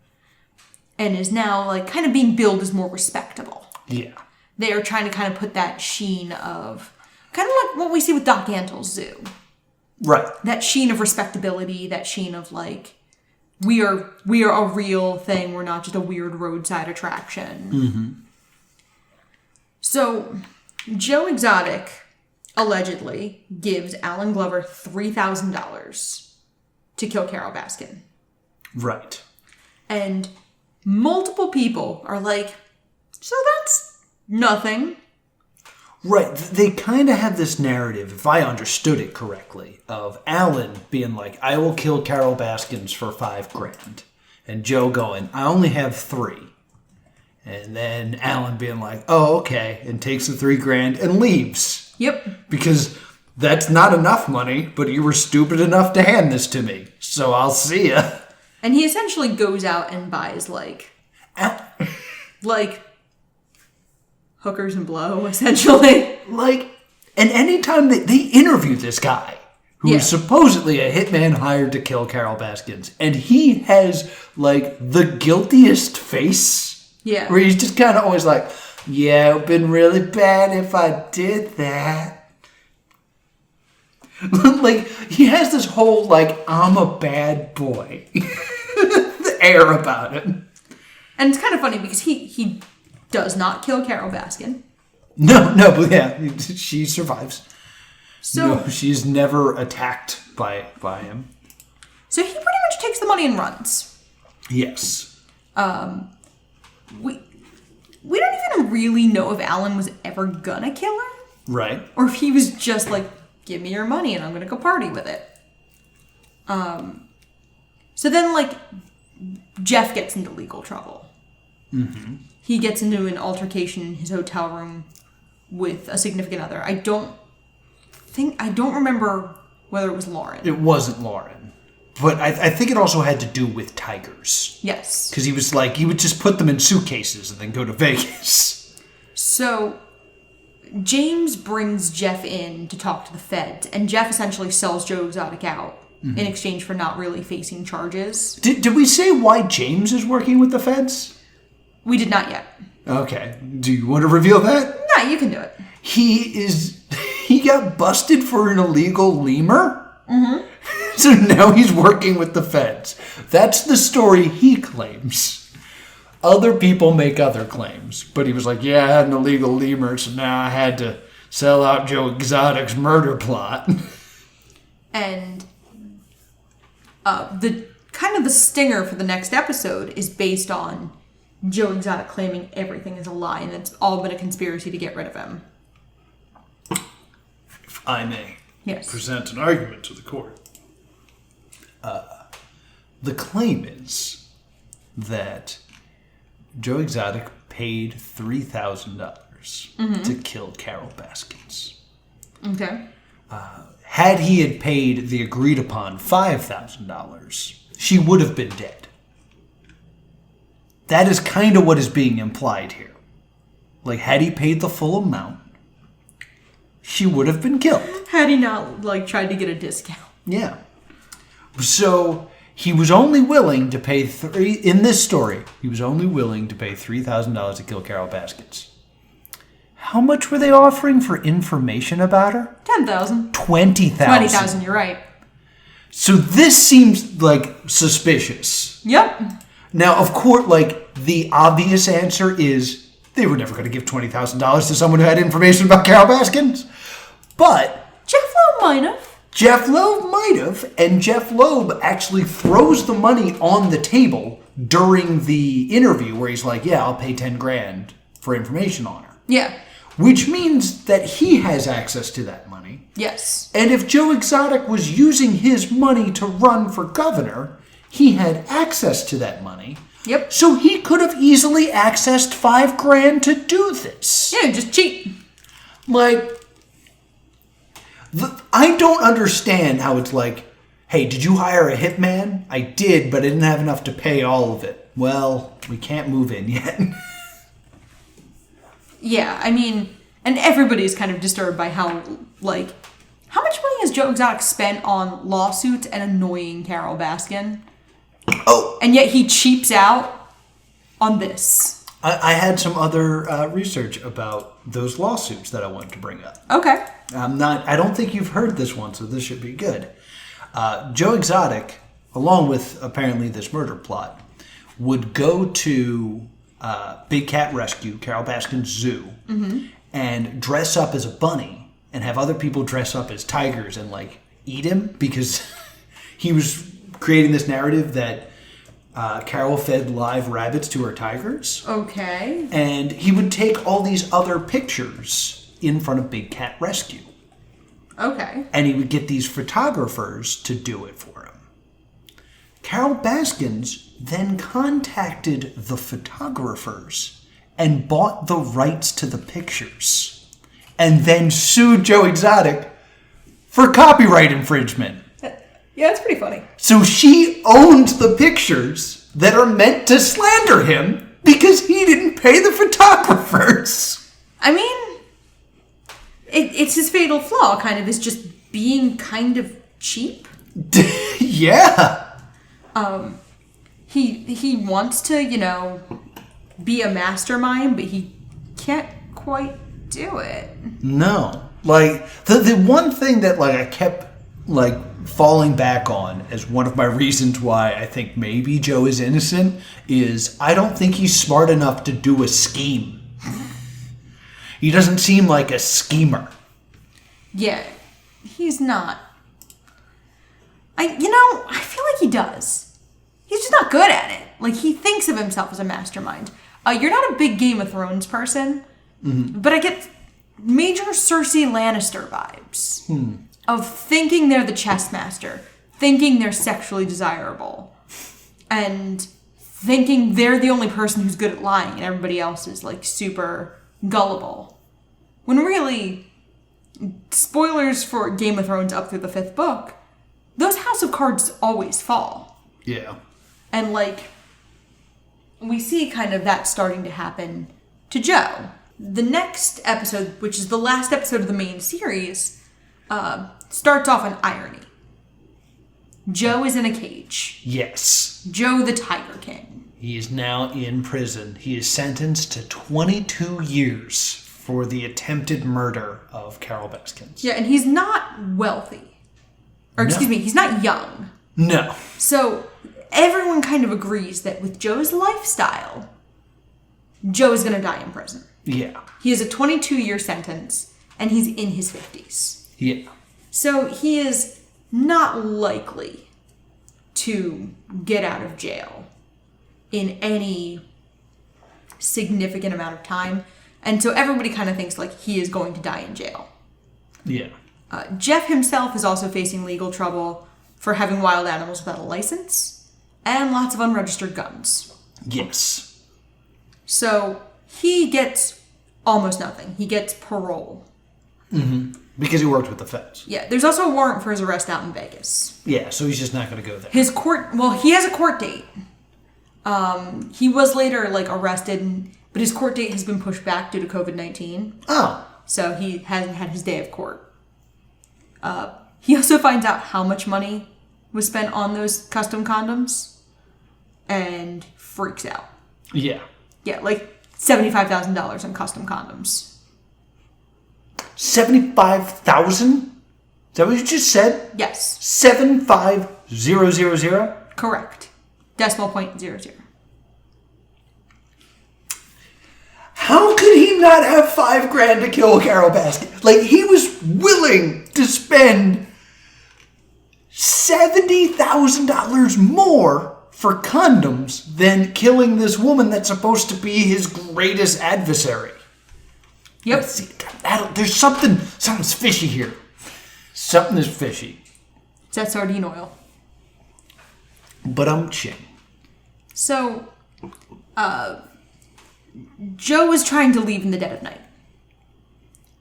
Speaker 1: And is now like kind of being billed as more respectable.
Speaker 2: Yeah.
Speaker 1: They are trying to kind of put that sheen of kind of like what we see with Doc Antle's zoo.
Speaker 2: Right.
Speaker 1: That sheen of respectability, that sheen of like we are a real thing. We're not just a weird roadside attraction.
Speaker 2: Mm-hmm.
Speaker 1: So Joe Exotic allegedly gives Alan Glover $3,000 to kill Carol Baskin.
Speaker 2: Right.
Speaker 1: And multiple people are like, so that's nothing.
Speaker 2: Right. They kind of have this narrative, if I understood it correctly, of Alan being like, I will kill Carol Baskins for $5,000. And Joe going, I only have $3,000. And then Alan being like, oh, okay. And takes the $3,000 and leaves.
Speaker 1: Yep.
Speaker 2: Because that's not enough money, but you were stupid enough to hand this to me. So I'll see ya.
Speaker 1: And he essentially goes out and buys like hookers and blow, essentially.
Speaker 2: And anytime they interview this guy, who is
Speaker 1: Yeah.
Speaker 2: supposedly a hitman hired to kill Carol Baskins, and he has, like, the guiltiest face.
Speaker 1: Yeah.
Speaker 2: Where he's just kind of always like, yeah, it would have been really bad if I did that. Like, he has this whole, like, I'm a bad boy air about it.
Speaker 1: And it's kind of funny because he does not kill Carol Baskin.
Speaker 2: No, but yeah, she survives.
Speaker 1: So
Speaker 2: No, she's never attacked by him.
Speaker 1: So he pretty much takes the money and runs.
Speaker 2: Yes.
Speaker 1: We don't even really know if Alan was ever gonna kill her.
Speaker 2: Right.
Speaker 1: Or if he was just like, give me your money and I'm gonna go party with it. So then, like, Jeff gets into legal trouble.
Speaker 2: Mm-hmm.
Speaker 1: He gets into an altercation in his hotel room with a significant other. I don't remember whether it was Lauren.
Speaker 2: It wasn't Lauren. But I think it also had to do with tigers.
Speaker 1: Yes.
Speaker 2: Because he was like, he would just put them in suitcases and then go to Vegas.
Speaker 1: So James brings Jeff in to talk to the feds, and Jeff essentially sells Joe Exotic out in exchange for not really facing charges.
Speaker 2: Did we say why James is working with the feds?
Speaker 1: We did not yet.
Speaker 2: Okay. Do you want to reveal that?
Speaker 1: No, you can do it.
Speaker 2: He got busted for an illegal lemur?
Speaker 1: Mm-hmm.
Speaker 2: So now he's working with the feds. That's the story he claims. Other people make other claims. But he was like, yeah, I had an illegal lemur, so now I had to sell out Joe Exotic's murder plot.
Speaker 1: And the stinger for the next episode is based on Joe Exotic claiming everything is a lie and it's all been a conspiracy to get rid of him.
Speaker 2: If I may
Speaker 10: present an argument to the court.
Speaker 2: The claim is that Joe Exotic paid $3,000 to kill Carol Baskins.
Speaker 1: Okay.
Speaker 2: Had he had paid the agreed upon $5,000, she would have been dead. That is kind of what is being implied here. Like, had he paid the full amount, she would have been killed.
Speaker 1: Had he not, tried to get a discount.
Speaker 2: Yeah. So he was only willing to pay in this story, he was only willing to pay $3,000 to kill Carol Baskins. How much were they offering for information about her?
Speaker 1: 10,000.
Speaker 2: 20,000.
Speaker 1: 20,000, you're right.
Speaker 2: So this seems like suspicious.
Speaker 1: Yep.
Speaker 2: Now, of course, like, the obvious answer is they were never going to give $20,000 to someone who had information about Carol Baskins. But
Speaker 1: Jeff Loeb might have.
Speaker 2: Jeff Loeb might have, and Jeff Loeb actually throws the money on the table during the interview where he's like, yeah, I'll pay 10 grand for information on her.
Speaker 1: Yeah.
Speaker 2: Which means that he has access to that money.
Speaker 1: Yes.
Speaker 2: And if Joe Exotic was using his money to run for governor, he had access to that money.
Speaker 1: Yep.
Speaker 2: So he could have easily accessed 5 grand to do this.
Speaker 1: Yeah, just cheat.
Speaker 2: Like, I don't understand how it's like, hey, did you hire a hitman? I did, but I didn't have enough to pay all of it. Well, we can't move in yet.
Speaker 1: Yeah, I mean, and everybody's kind of disturbed by how, like, how much money has Joe Exotic spent on lawsuits and annoying Carol Baskin?
Speaker 2: Oh.
Speaker 1: And yet he cheaps out on this.
Speaker 2: I had some other research about those lawsuits that I wanted to bring up.
Speaker 1: Okay.
Speaker 2: I don't think you've heard this one, so this should be good. Joe Exotic, along with apparently this murder plot, would go to Big Cat Rescue, Carol Baskin's zoo, and dress up as a bunny and have other people dress up as tigers and, like, eat him because he was creating this narrative that Carol fed live rabbits to her tigers.
Speaker 1: Okay.
Speaker 2: And he would take all these other pictures in front of Big Cat Rescue.
Speaker 1: Okay.
Speaker 2: And he would get these photographers to do it for him. Carol Baskins then contacted the photographers and bought the rights to the pictures. And then sued Joe Exotic for copyright infringement.
Speaker 1: Yeah, it's pretty funny.
Speaker 2: So she owned the pictures that are meant to slander him because he didn't pay the photographers.
Speaker 1: I mean, it's his fatal flaw, kind of, is just being kind of cheap.
Speaker 2: Yeah.
Speaker 1: He wants to, you know, be a mastermind, but he can't quite do it.
Speaker 2: No. Like, the one thing that, like, I kept, like, falling back on as one of my reasons why I think maybe Joe is innocent is I don't think he's smart enough to do a scheme. He doesn't seem like a schemer.
Speaker 1: Yeah, he's not. I feel like he does. He's just not good at it. Like, he thinks of himself as a mastermind. You're not a big Game of Thrones person, but I get major Cersei Lannister vibes. Of thinking they're the chess master, thinking they're sexually desirable, and thinking they're the only person who's good at lying and everybody else is, like, super gullible. When really, spoilers for Game of Thrones up through the 5th book, those House of Cards always fall.
Speaker 2: Yeah.
Speaker 1: And, like, we see kind of that starting to happen to Joe. The next episode, which is the last episode of the main series, starts off on irony. Joe is in a cage.
Speaker 2: Yes.
Speaker 1: Joe the Tiger King.
Speaker 2: He is now in prison. He is sentenced to 22 years for the attempted murder of Carol Baskins.
Speaker 1: Yeah, and he's not wealthy. Or, excuse me, he's not young.
Speaker 2: No.
Speaker 1: So, everyone kind of agrees that with Joe's lifestyle, Joe is going to die in prison.
Speaker 2: Yeah.
Speaker 1: He has a 22-year sentence, and he's in his 50s.
Speaker 2: Yeah.
Speaker 1: So he is not likely to get out of jail in any significant amount of time. And so everybody kind of thinks like he is going to die in jail.
Speaker 2: Yeah.
Speaker 1: Jeff himself is also facing legal trouble for having wild animals without a license and lots of unregistered guns.
Speaker 2: Yes.
Speaker 1: So he gets almost nothing. He gets parole.
Speaker 2: Because he worked with the feds.
Speaker 1: Yeah, there's also a warrant for his arrest out in Vegas.
Speaker 2: Yeah, so he's just not going to go there.
Speaker 1: His court, well, he has a court date. He was later, like, arrested, but his court date has been pushed back due to COVID-19.
Speaker 2: Oh.
Speaker 1: So he hasn't had his day of court. He also finds out how much money was spent on those custom condoms and freaks out.
Speaker 2: Yeah.
Speaker 1: Yeah, like $75,000 on custom condoms.
Speaker 2: 75,000? Is that what you just said?
Speaker 1: Yes.
Speaker 2: 75000?
Speaker 1: Correct. Decimal point 00.
Speaker 2: How could he not have $5,000 to kill Carol Baskin? Like, he was willing to spend $70,000 more for condoms than killing this woman that's supposed to be his greatest adversary.
Speaker 1: Yep.
Speaker 2: There's something's fishy here. Something is fishy.
Speaker 1: It's that sardine oil.
Speaker 2: But I'm ching.
Speaker 1: So, Joe was trying to leave in the dead of night.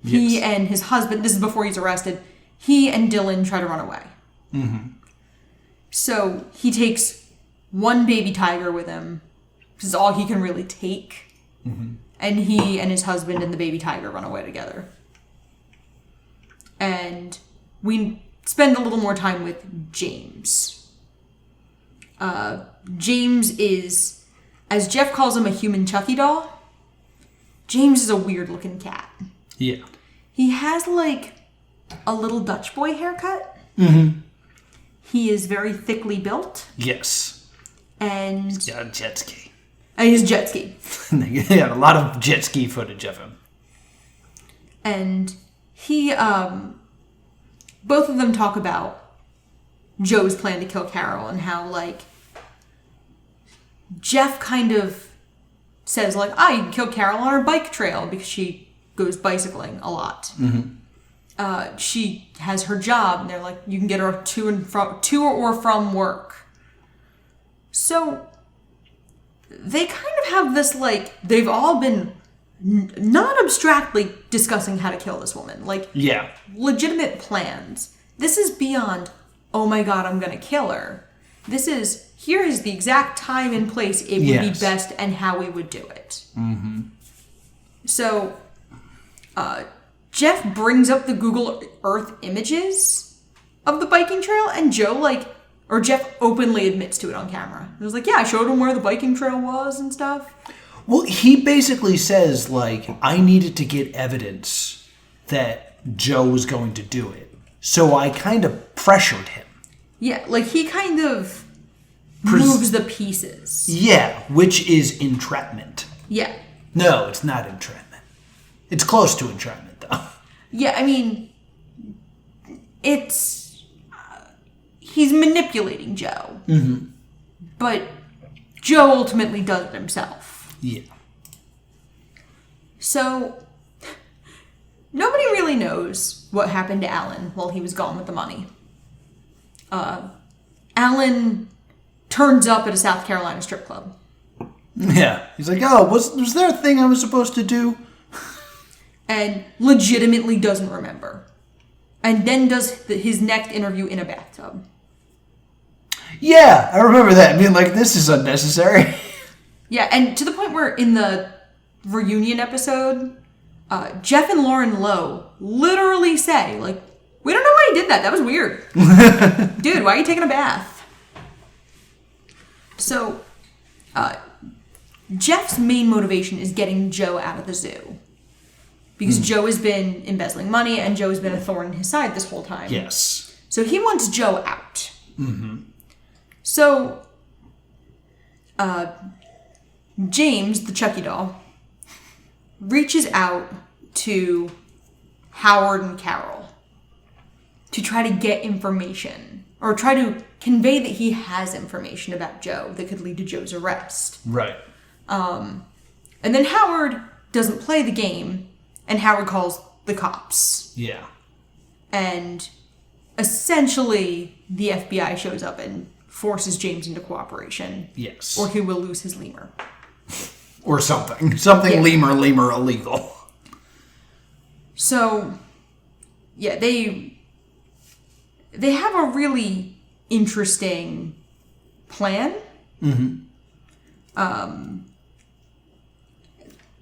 Speaker 1: He and his husband, this is before he's arrested, he and Dylan try to run away.
Speaker 2: Mm-hmm.
Speaker 1: So he takes one baby tiger with him. This is all he can really take.
Speaker 2: Mm-hmm.
Speaker 1: And he and his husband and the baby tiger run away together. And we spend a little more time with James. James is, as Jeff calls him, a human Chucky doll. James is a weird looking cat.
Speaker 2: Yeah.
Speaker 1: He has like a little Dutch boy haircut.
Speaker 2: Mm-hmm.
Speaker 1: He is very thickly built.
Speaker 2: Yes.
Speaker 1: And
Speaker 2: he's got a jet ski.
Speaker 1: And he's jet ski.
Speaker 2: Yeah, a lot of jet ski footage of him.
Speaker 1: And he, both of them talk about Joe's plan to kill Carol and how, like, Jeff kind of says, like, you can kill Carol on her bike trail because she goes bicycling a lot.
Speaker 2: Mm-hmm.
Speaker 1: She has her job, and they're like, you can get her to or from work. So they kind of have this, like, they've all been not abstractly discussing how to kill this woman. Like,
Speaker 2: yeah,
Speaker 1: legitimate plans. This is beyond, oh my god, I'm gonna kill her. This is, here is the exact time and place it would be best and how we would do it.
Speaker 2: Mm-hmm.
Speaker 1: So, Jeff brings up the Google Earth images of the biking trail, and Jeff openly admits to it on camera. He was like, yeah, I showed him where the biking trail was and stuff.
Speaker 2: Well, he basically says, like, I needed to get evidence that Joe was going to do it. So I kind of pressured him.
Speaker 1: Yeah, like, he kind of moves the pieces.
Speaker 2: Yeah, which is entrapment.
Speaker 1: Yeah.
Speaker 2: No, it's not entrapment. It's close to entrapment, though.
Speaker 1: Yeah, I mean, it's... he's manipulating Joe.
Speaker 2: Mm-hmm.
Speaker 1: But Joe ultimately does it himself.
Speaker 2: Yeah.
Speaker 1: So, nobody really knows what happened to Alan while he was gone with the money. Alan turns up at a South Carolina strip club.
Speaker 2: Yeah. He's like, was there a thing I was supposed to do?
Speaker 1: And legitimately doesn't remember. And then does his next interview in a bathtub.
Speaker 2: Yeah, I remember that. I mean, like, this is unnecessary.
Speaker 1: Yeah, and to the point where in the reunion episode, Jeff and Lauren Lowe literally say, like, we don't know why he did that. That was weird. Dude, why are you taking a bath? So, Jeff's main motivation is getting Joe out of the zoo. Because Joe has been embezzling money, and Joe has been a thorn in his side this whole time.
Speaker 2: Yes.
Speaker 1: So he wants Joe out.
Speaker 2: Mm-hmm.
Speaker 1: So, James, the Chucky doll, reaches out to Howard and Carol to try to get information, or try to convey that he has information about Joe that could lead to Joe's arrest.
Speaker 2: Right.
Speaker 1: And then Howard doesn't play the game, and Howard calls the cops.
Speaker 2: Yeah.
Speaker 1: And essentially, the FBI shows up and forces James into cooperation.
Speaker 2: Yes.
Speaker 1: Or he will lose his lemur.
Speaker 2: Or something. Something lemur illegal.
Speaker 1: So, yeah, they have a really interesting plan.
Speaker 2: Mm-hmm.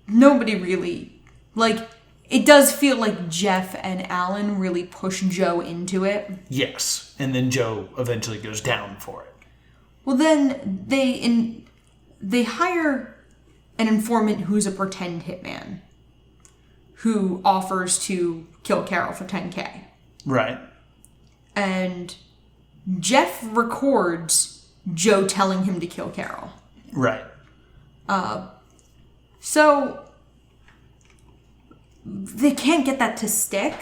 Speaker 1: Nobody really, like, it does feel like Jeff and Alan really push Joe into it.
Speaker 2: Yes, and then Joe eventually goes down for it.
Speaker 1: Well, then they hire an informant who's a pretend hitman who offers to kill Carol for $10K.
Speaker 2: Right.
Speaker 1: And Jeff records Joe telling him to kill Carol.
Speaker 2: Right.
Speaker 1: So they can't get that to stick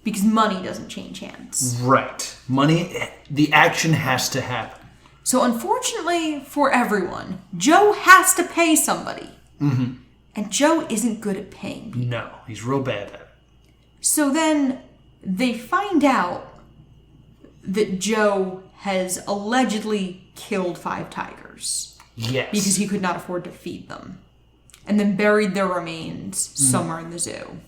Speaker 1: because money doesn't change hands.
Speaker 2: Right. Money, the action has to happen.
Speaker 1: So unfortunately for everyone, Joe has to pay somebody.
Speaker 2: Mm-hmm.
Speaker 1: And Joe isn't good at paying people.
Speaker 2: No, he's real bad at it.
Speaker 1: So then they find out that Joe has allegedly killed 5 tigers.
Speaker 2: Yes.
Speaker 1: Because he could not afford to feed them. And then buried their remains somewhere in the zoo.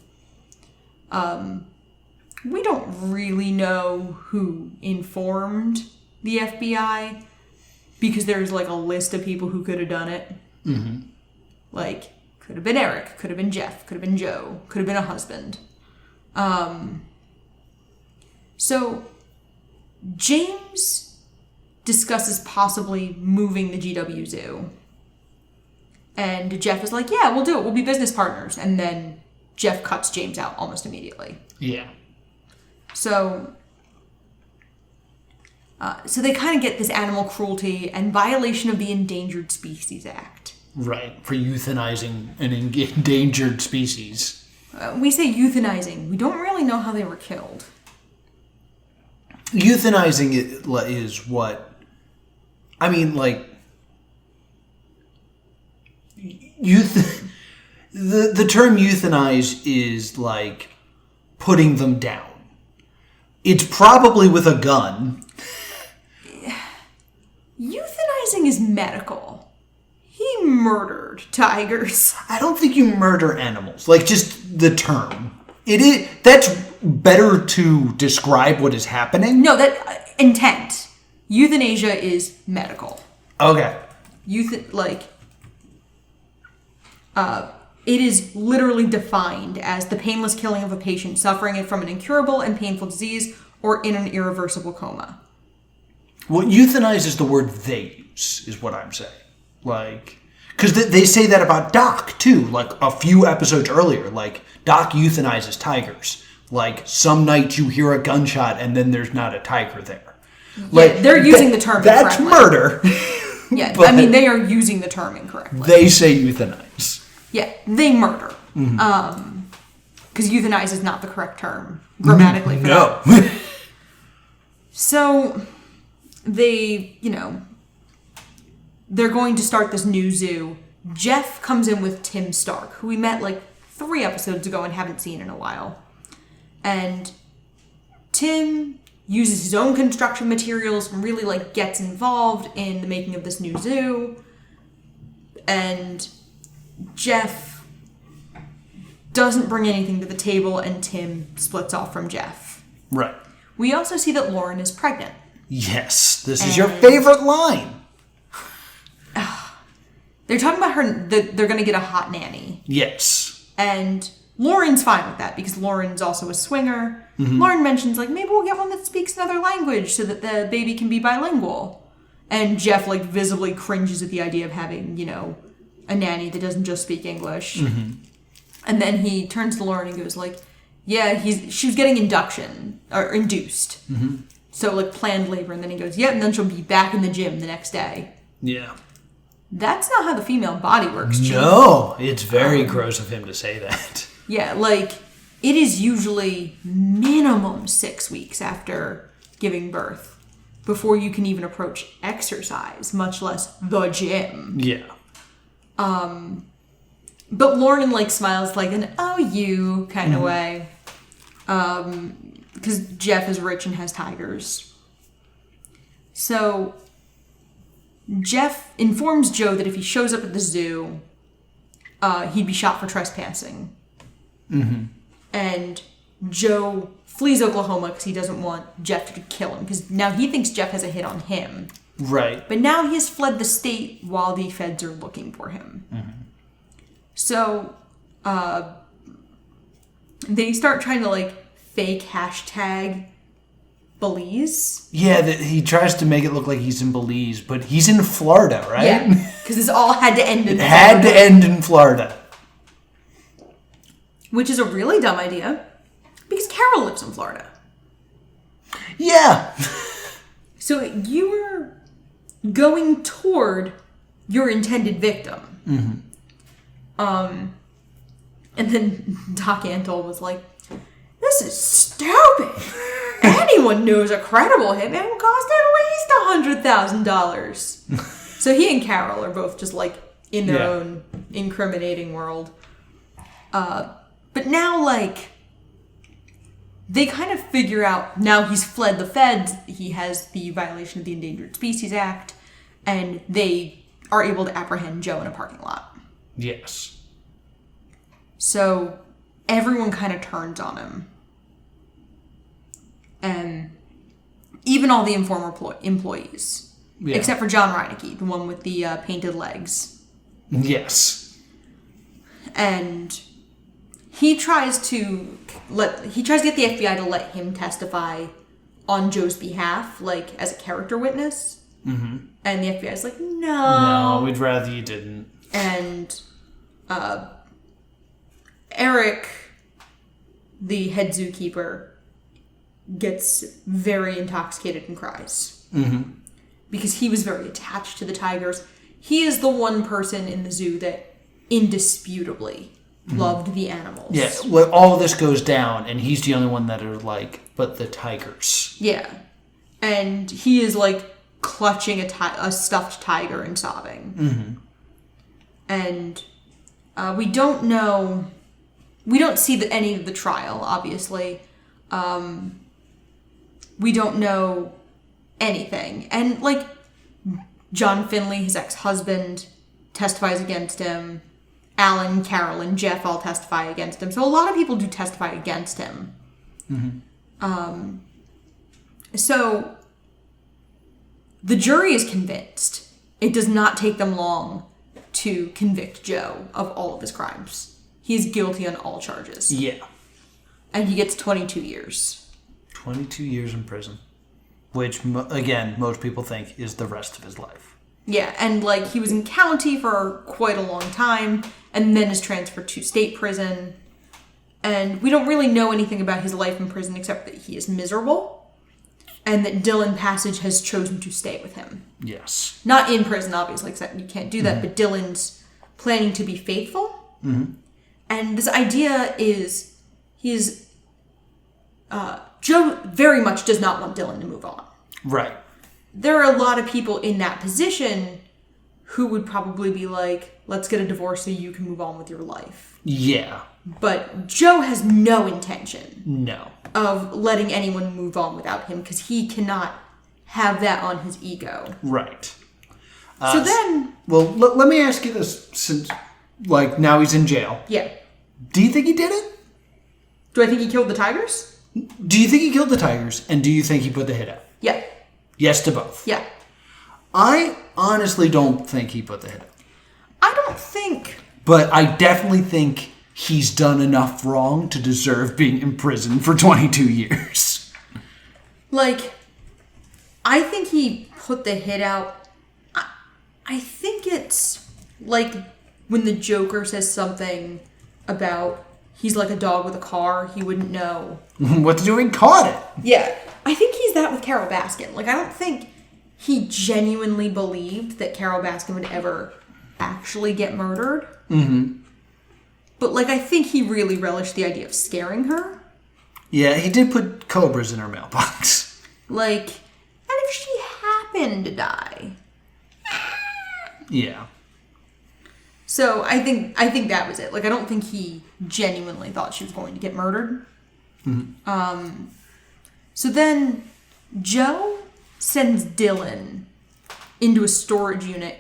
Speaker 1: We don't really know who informed the FBI because there's like a list of people who could have done it.
Speaker 2: Mm-hmm.
Speaker 1: Like, could have been Eric, could have been Jeff, could have been Joe, could have been a husband. So James discusses possibly moving the GW Zoo. And Jeff is like, yeah, we'll do it. We'll be business partners. And then Jeff cuts James out almost immediately.
Speaker 2: Yeah.
Speaker 1: So they kind of get this animal cruelty and violation of the Endangered Species Act.
Speaker 2: Right. For euthanizing an endangered species.
Speaker 1: We say euthanizing. We don't really know how they were killed.
Speaker 2: Euthanizing is what... I mean, like... The term euthanize is like putting them down. It's probably with a gun.
Speaker 1: Euthanizing is medical. He murdered tigers.
Speaker 2: I don't think you murder animals. Like, just the term. It is. That's better to describe what is happening.
Speaker 1: No, that intent. Euthanasia is medical.
Speaker 2: Okay.
Speaker 1: It is literally defined as the painless killing of a patient suffering from an incurable and painful disease or in an irreversible coma.
Speaker 2: Well, euthanize is the word they use, is what I'm saying. Like, because they say that about Doc, too. Like, a few episodes earlier, like, Doc euthanizes tigers. Like, some nights you hear a gunshot and then there's not a tiger there. Like,
Speaker 1: yeah, they're using the term
Speaker 2: that's
Speaker 1: incorrectly.
Speaker 2: Murder.
Speaker 1: Yeah, I mean, they are using the term incorrectly.
Speaker 2: They say euthanize.
Speaker 1: Yeah, they murder.
Speaker 2: Mm-hmm.
Speaker 1: Because euthanize is not the correct term grammatically for that.
Speaker 2: No.
Speaker 1: So, they're going to start this new zoo. Jeff comes in with Tim Stark, who we met like 3 episodes ago and haven't seen in a while. And Tim uses his own construction materials and really like gets involved in the making of this new zoo. And Jeff doesn't bring anything to the table and Tim splits off from Jeff.
Speaker 2: Right.
Speaker 1: We also see that Lauren is pregnant.
Speaker 2: Yes, this is your favorite line.
Speaker 1: They're talking about they're going to get a hot nanny.
Speaker 2: Yes.
Speaker 1: And Lauren's fine with that because Lauren's also a swinger.
Speaker 2: Mm-hmm.
Speaker 1: Lauren mentions, like, maybe we'll get one that speaks another language so that the baby can be bilingual. And Jeff, like, visibly cringes at the idea of having, a nanny that doesn't just speak English.
Speaker 2: Mm-hmm.
Speaker 1: And then he turns to Lauren and goes, like, yeah, she was getting induced.
Speaker 2: Mm-hmm.
Speaker 1: So, like, planned labor. And then he goes, yep, and then she'll be back in the gym the next day.
Speaker 2: Yeah.
Speaker 1: That's not how the female body works, Chief.
Speaker 2: No, it's very gross of him to say that.
Speaker 1: Yeah, like, it is usually minimum 6 weeks after giving birth before you can even approach exercise, much less the gym.
Speaker 2: Yeah.
Speaker 1: But Lauren, like, smiles like an, oh, you kind of way. Because Jeff is rich and has tigers. So Jeff informs Joe that if he shows up at the zoo, he'd be shot for trespassing.
Speaker 2: Mm-hmm.
Speaker 1: And Joe flees Oklahoma because he doesn't want Jeff to kill him. Because now he thinks Jeff has a hit on him.
Speaker 2: Right.
Speaker 1: But now he has fled the state while the feds are looking for him.
Speaker 2: Mm-hmm.
Speaker 1: So, they start trying to, like, fake hashtag Belize.
Speaker 2: Yeah, he tries to make it look like he's in Belize, but he's in Florida, right?
Speaker 1: Yeah, because this all had to end in
Speaker 2: It had to end in Florida.
Speaker 1: Which is a really dumb idea, because Carol lives in Florida.
Speaker 2: Yeah.
Speaker 1: So you were going toward your intended victim.
Speaker 2: Mm-hmm.
Speaker 1: And then Doc Antle was like, this is stupid. Anyone knows a credible hitman will cost at least $100,000. So he and Carol are both just like in their own incriminating world. But now, like, they kind of figure out, now he's fled the feds, he has the violation of the Endangered Species Act, and they are able to apprehend Joe in a parking lot.
Speaker 2: Yes.
Speaker 1: So everyone kind of turns on him. And even all the informer employees.
Speaker 2: Yeah.
Speaker 1: Except for John Reinecke, the one with the painted legs.
Speaker 2: Yes.
Speaker 1: And he tries to get the FBI to let him testify on Joe's behalf, like as a character witness.
Speaker 2: Mm-hmm.
Speaker 1: And the FBI's like, no.
Speaker 2: No, we'd rather you didn't.
Speaker 1: And Eric, the head zookeeper, gets very intoxicated and cries.
Speaker 2: Mm-hmm.
Speaker 1: Because he was very attached to the tigers. He is the one person in the zoo that indisputably loved the animals.
Speaker 2: Yeah, well, all of this goes down, and he's the only one that are like, but the tigers.
Speaker 1: Yeah. And he is like clutching a stuffed tiger and sobbing.
Speaker 2: Mm-hmm.
Speaker 1: And we don't see any of the trial, obviously. We don't know anything. And, like, John Finley, his ex-husband, testifies against him. Alan, Carol, and Jeff all testify against him. So a lot of people do testify against him.
Speaker 2: Mm-hmm.
Speaker 1: So the jury is convinced. It does not take them long to convict Joe of all of his crimes. He is guilty on all charges.
Speaker 2: Yeah.
Speaker 1: And he gets 22 years.
Speaker 2: 22 years in prison. Which, again, most people think is the rest of his life.
Speaker 1: Yeah, and, like, he was in county for quite a long time, and then is transferred to state prison. And we don't really know anything about his life in prison except that he is miserable, and that Dylan Passage has chosen to stay with him.
Speaker 2: Yes.
Speaker 1: Not in prison, obviously, because you can't do that, but Dylan's planning to be faithful.
Speaker 2: Mm-hmm.
Speaker 1: And this idea is, Joe very much does not want Dylan to move on.
Speaker 2: Right.
Speaker 1: There are a lot of people in that position who would probably be like, let's get a divorce so you can move on with your life.
Speaker 2: Yeah.
Speaker 1: But Joe has no intention
Speaker 2: of
Speaker 1: letting anyone move on without him because he cannot have that on his ego.
Speaker 2: Right.
Speaker 1: So then...
Speaker 2: Well, let me ask you this, since, like, now he's in jail.
Speaker 1: Yeah.
Speaker 2: Do you think he did it?
Speaker 1: Do I think he killed the tigers?
Speaker 2: Do you think he killed the tigers, and do you think he put the hit out?
Speaker 1: Yeah.
Speaker 2: Yes to both?
Speaker 1: Yeah.
Speaker 2: I honestly don't think he put the hit out.
Speaker 1: I don't think...
Speaker 2: But I definitely think he's done enough wrong to deserve being in prison for 22 years.
Speaker 1: Like, I think he put the hit out. I think it's like when the Joker says something about he's like a dog with a car, he wouldn't know
Speaker 2: what to do when he caught it.
Speaker 1: Yeah. I think he's that with Carol Baskin. Like, I don't think he genuinely believed that Carol Baskin would ever actually get murdered.
Speaker 2: Mm-hmm.
Speaker 1: But, like, I think he really relished the idea of scaring her.
Speaker 2: Yeah, he did put cobras in her mailbox.
Speaker 1: Like, and if she happened to die?
Speaker 2: Yeah.
Speaker 1: So I think that was it. Like, I don't think he genuinely thought she was going to get murdered.
Speaker 2: Mm-hmm.
Speaker 1: So then Joe sends Dylan into a storage unit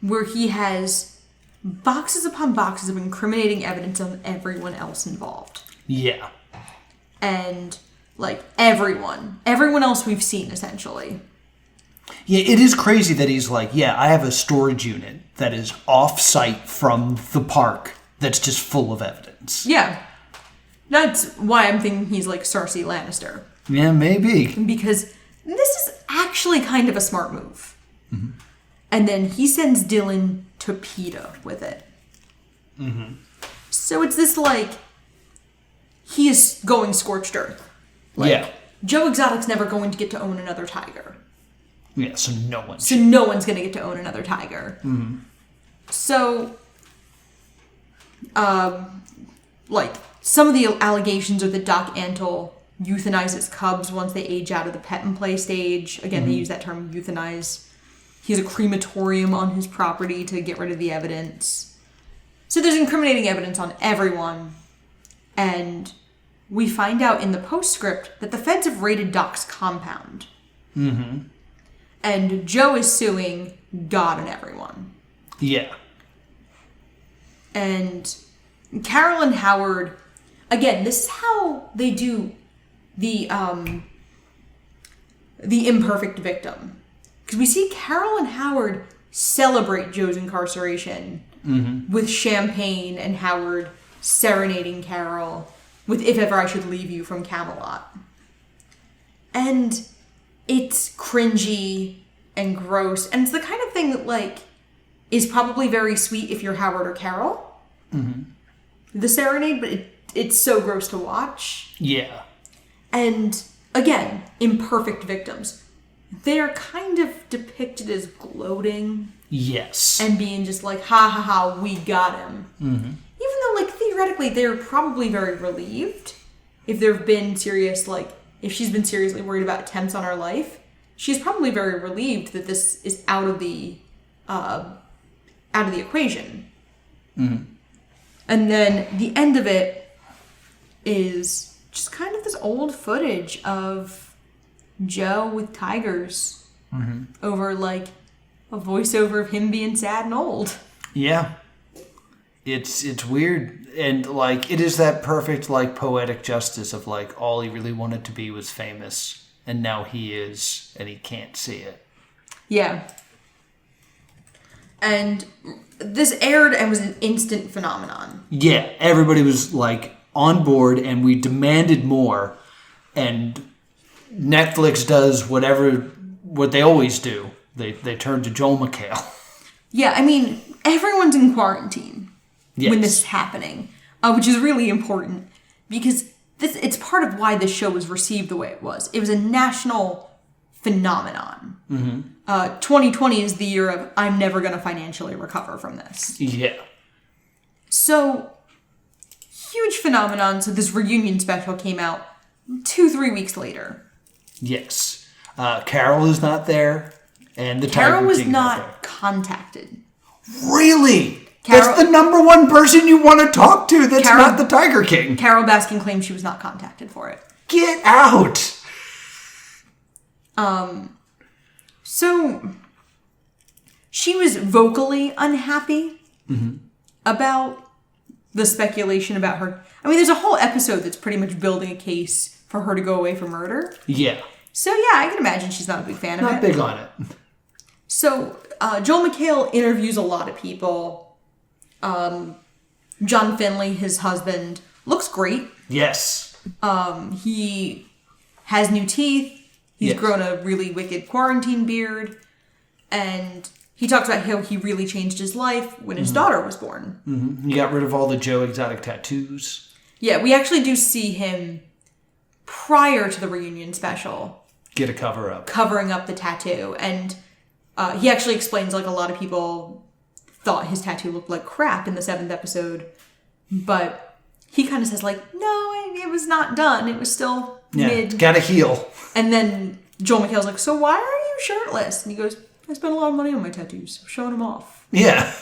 Speaker 1: where he has boxes upon boxes of incriminating evidence on everyone else involved.
Speaker 2: Yeah.
Speaker 1: And, like, everyone else we've seen, essentially.
Speaker 2: Yeah, it is crazy that he's like, yeah, I have a storage unit that is off-site from the park that's just full of evidence.
Speaker 1: Yeah. That's why I'm thinking he's like Cersei Lannister.
Speaker 2: Yeah, maybe.
Speaker 1: Because this is actually kind of a smart move. Mm-hmm. And then he sends Dylan to PETA with it. Mm-hmm. So it's this, like, he is going scorched earth. Like,
Speaker 2: yeah.
Speaker 1: Joe Exotic's never going to get to own another tiger.
Speaker 2: Yeah, so no one's
Speaker 1: going to get to own another tiger.
Speaker 2: Mm-hmm.
Speaker 1: So, like, some of the allegations are that Doc Antle euthanizes cubs once they age out of the pet and play stage. Again, they use that term, euthanize. He has a crematorium on his property to get rid of the evidence. So there's incriminating evidence on everyone. And we find out in the postscript that the feds have raided Doc's compound.
Speaker 2: Mm-hmm.
Speaker 1: And Joe is suing God and everyone.
Speaker 2: Yeah.
Speaker 1: And Carol and Howard, again, this is how they do the imperfect victim. Because we see Carol and Howard celebrate Joe's incarceration with champagne and Howard serenading Carol with If Ever I Should Leave You from Camelot. And it's cringy and gross. And it's the kind of thing that, like, is probably very sweet if you're Howard or Carol. Mm-hmm. The serenade, but it's so gross to watch.
Speaker 2: Yeah.
Speaker 1: And, again, imperfect victims. They're kind of depicted as gloating.
Speaker 2: Yes.
Speaker 1: And being just like, ha ha ha, we got him. Mm-hmm. Even though, like, theoretically, they're probably very relieved. If there have been serious, like, if she's been seriously worried about attempts on her life, she's probably very relieved that this is out of the equation. Mm-hmm. And then the end of it is just kind of this old footage of Joe with tigers over, like, a voiceover of him being sad and old.
Speaker 2: Yeah. It's weird. And, like, it is that perfect, like, poetic justice of, like, all he really wanted to be was famous. And now he is, and he can't see it.
Speaker 1: Yeah. And this aired and was an instant phenomenon.
Speaker 2: Yeah, everybody was, like, on board, and we demanded more. And Netflix does what they always do. They turn to Joel McHale.
Speaker 1: Yeah, I mean, everyone's in quarantine when this is happening, which is really important because it's part of why this show was received the way it was. It was a national phenomenon. 2020 is the year of I'm never going to financially recover from this.
Speaker 2: Yeah.
Speaker 1: So, huge phenomenon. So this reunion special came out 2-3 weeks later.
Speaker 2: Yes. Carol is not there, and the
Speaker 1: Carol
Speaker 2: Tiger
Speaker 1: was
Speaker 2: King
Speaker 1: not contacted.
Speaker 2: Really?
Speaker 1: Carol,
Speaker 2: that's the number one person you want to talk to that's not the Tiger King.
Speaker 1: Carol Baskin claims she was not contacted for it.
Speaker 2: Get out!
Speaker 1: So, she was vocally unhappy about the speculation about her. I mean, there's a whole episode that's pretty much building a case for her to go away for murder.
Speaker 2: Yeah.
Speaker 1: So, yeah, I can imagine she's not a big fan of it.
Speaker 2: Not big on it.
Speaker 1: So, Joel McHale interviews a lot of people. John Finley, his husband, looks great.
Speaker 2: Yes.
Speaker 1: He has new teeth. He's grown a really wicked quarantine beard. And he talks about how he really changed his life when his daughter was born.
Speaker 2: Mm-hmm. He got rid of all the Joe Exotic tattoos.
Speaker 1: Yeah, we actually do see him prior to the reunion special.
Speaker 2: Get a cover-up.
Speaker 1: Covering up the tattoo. And he actually explains, like, a lot of people thought his tattoo looked like crap in the 7th episode. But he kind of says, like, no, it was not done. It was still mid.
Speaker 2: Gotta heal. And
Speaker 1: then Joel McHale's like, so why are you shirtless? And he goes, I spent a lot of money on my tattoos. I'm showing them off.
Speaker 2: Yeah.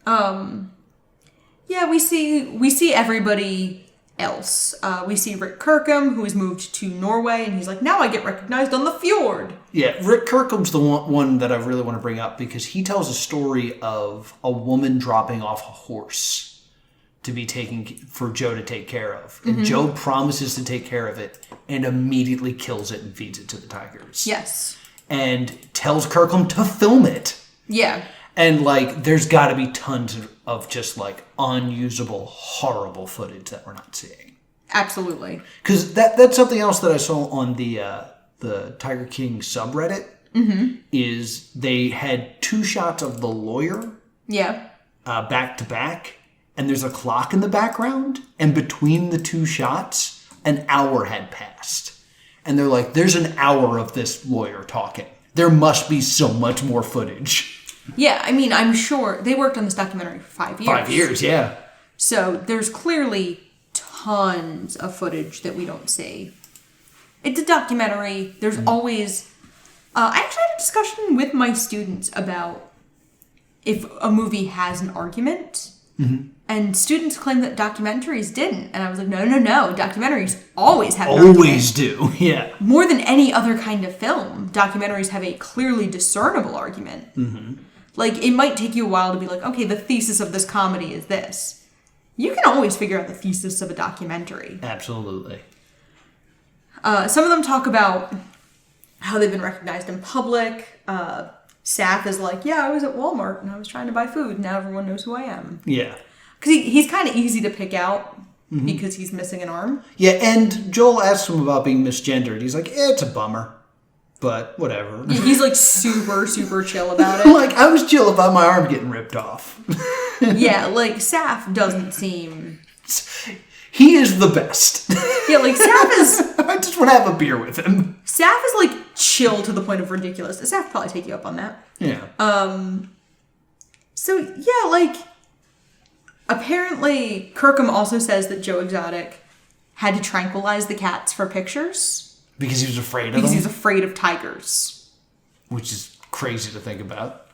Speaker 1: Yeah, we see everybody else. We see Rick Kirkham, who has moved to Norway, and he's like, now I get recognized on the fjord.
Speaker 2: Yeah, Rick Kirkham's the one that I really want to bring up because he tells a story of a woman dropping off a horse to be taken for Joe to take care of. And Joe promises to take care of it and immediately kills it and feeds it to the tigers.
Speaker 1: Yes.
Speaker 2: And tells Kirkham to film it.
Speaker 1: Yeah.
Speaker 2: And, like, there's got to be tons of just, like, unusable, horrible footage that we're not seeing.
Speaker 1: Absolutely.
Speaker 2: Because that's something else that I saw on the Tiger King subreddit. Is they had 2 shots of the lawyer.
Speaker 1: Yeah.
Speaker 2: Back to back, and there's a clock in the background, and between the 2 shots, an hour had passed. And they're like, there's an hour of this lawyer talking. There must be so much more footage.
Speaker 1: Yeah, I mean, I'm sure they worked on this documentary for 5 years.
Speaker 2: 5 years, yeah.
Speaker 1: So there's clearly tons of footage that we don't see. It's a documentary. There's always... I actually had a discussion with my students about if a movie has an argument. And students claim that documentaries didn't. And I was like, no. Documentaries always have an argument.
Speaker 2: Always do, yeah.
Speaker 1: More than any other kind of film, documentaries have a clearly discernible argument. Like, it might take you a while to be like, okay, the thesis of this comedy is this. You can always figure out the thesis of a documentary.
Speaker 2: Absolutely.
Speaker 1: Some of them talk about how they've been recognized in public. Saf is like, yeah, I was at Walmart and I was trying to buy food. Now everyone knows who I am.
Speaker 2: Yeah.
Speaker 1: Because he's kind of easy to pick out because he's missing an arm.
Speaker 2: Yeah, and Joel asks him about being misgendered. He's like, it's a bummer. But whatever.
Speaker 1: Yeah, he's like super, super chill about it.
Speaker 2: Like, I was chill about my arm getting ripped off.
Speaker 1: Yeah, like, Saf doesn't seem...
Speaker 2: He is the best.
Speaker 1: Yeah, like, Saf is...
Speaker 2: I just want to have a beer with him.
Speaker 1: Saf is, like, chill to the point of ridiculous. Saf would probably take you up on that.
Speaker 2: Yeah.
Speaker 1: So, yeah, like, apparently Kirkham also says that Joe Exotic had to tranquilize the cats for pictures.
Speaker 2: Because he was afraid of them?
Speaker 1: Because he was afraid of tigers.
Speaker 2: Which is crazy to think about.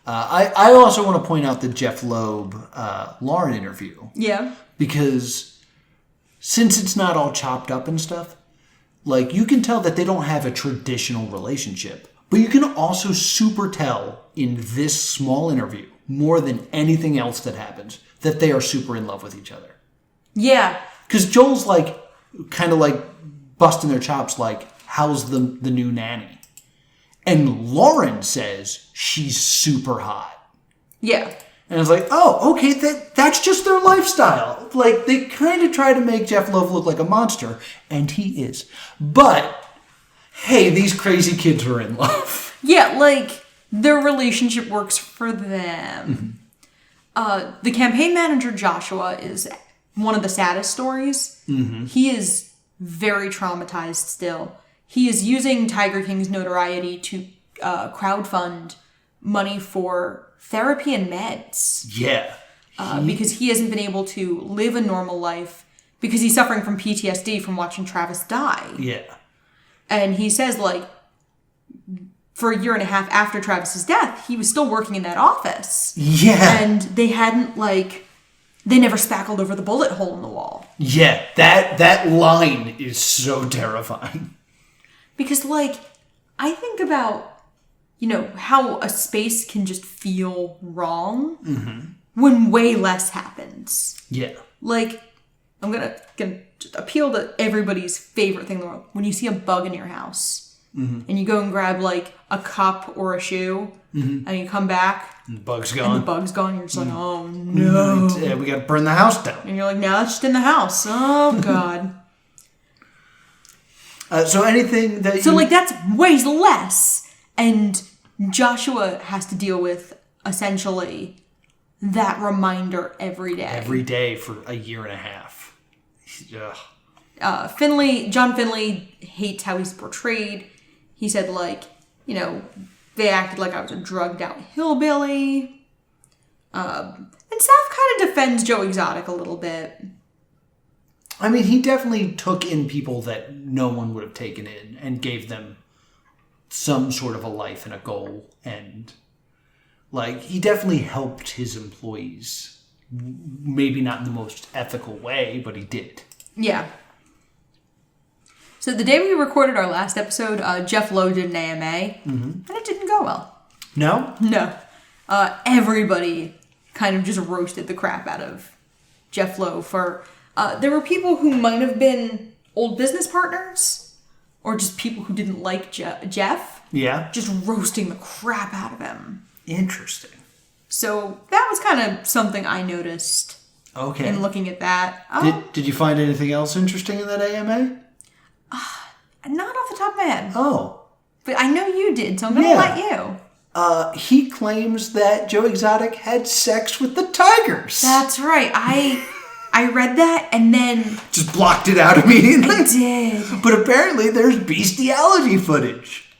Speaker 2: I also want to point out the Jeff Loeb Lauren interview.
Speaker 1: Yeah.
Speaker 2: Because since it's not all chopped up and stuff, like, you can tell that they don't have a traditional relationship. But you can also super tell in this small interview, more than anything else that happens, that they are super in love with each other.
Speaker 1: Yeah.
Speaker 2: Because Joel's like, kind of like busting their chops like, how's the new nanny? And Lauren says she's super hot.
Speaker 1: Yeah.
Speaker 2: And it's like, oh, okay, that's just their lifestyle. Like, they kind of try to make Jeff Loeb look like a monster, and he is. But, hey, these crazy kids are in love.
Speaker 1: Yeah, like, their relationship works for them. The campaign manager, Joshua, is one of the saddest stories. He is very traumatized still. He is using Tiger King's notoriety to crowdfund money for therapy and meds.
Speaker 2: Yeah.
Speaker 1: Because he hasn't been able to live a normal life because he's suffering from PTSD from watching Travis die.
Speaker 2: Yeah.
Speaker 1: And he says, like, for a year and a half after Travis's death, he was still working in that office.
Speaker 2: Yeah.
Speaker 1: And they hadn't, like, they never spackled over the bullet hole in the wall.
Speaker 2: Yeah, that line is so terrifying.
Speaker 1: Because, like, I think about, you know, how a space can just feel wrong when way less happens.
Speaker 2: Yeah.
Speaker 1: Like, I'm gonna just appeal to everybody's favorite thing in the world. When you see a bug in your house, and you go and grab, like, a cup or a shoe, and you come back,
Speaker 2: and the bug's gone.
Speaker 1: You're just like, oh, no.
Speaker 2: Yeah, we gotta burn the house down.
Speaker 1: And you're like, now it's just in the house. Oh, God.
Speaker 2: So anything that
Speaker 1: So, like, that's way less. And Joshua has to deal with, essentially, that reminder every day.
Speaker 2: Every day for a year and a half. Ugh.
Speaker 1: John Finley hates how he's portrayed. He said, like, you know, they acted like I was a drugged out hillbilly. And Saf kind of defends Joe Exotic a little bit.
Speaker 2: I mean, he definitely took in people that no one would have taken in and gave them some sort of a life and a goal. And, like, he definitely helped his employees. Maybe not in the most ethical way, but he did.
Speaker 1: Yeah. So the day we recorded our last episode, Jeff Lowe did an AMA, and it didn't go well.
Speaker 2: No?
Speaker 1: No. Everybody kind of just roasted the crap out of Jeff Lowe for... there were people who might have been old business partners, or just people who didn't like Jeff.
Speaker 2: Yeah.
Speaker 1: Just roasting the crap out of him.
Speaker 2: Interesting.
Speaker 1: So that was kind of something I noticed.
Speaker 2: Okay.
Speaker 1: in looking at that. Oh,
Speaker 2: Did you find anything else interesting in that AMA?
Speaker 1: not off the top of my head.
Speaker 2: Oh.
Speaker 1: But I know you did, so I'm going to let you.
Speaker 2: He claims that Joe Exotic had sex with the tigers.
Speaker 1: That's right. I read that and then
Speaker 2: Just blocked it out immediately.
Speaker 1: I did.
Speaker 2: But apparently there's bestiality footage.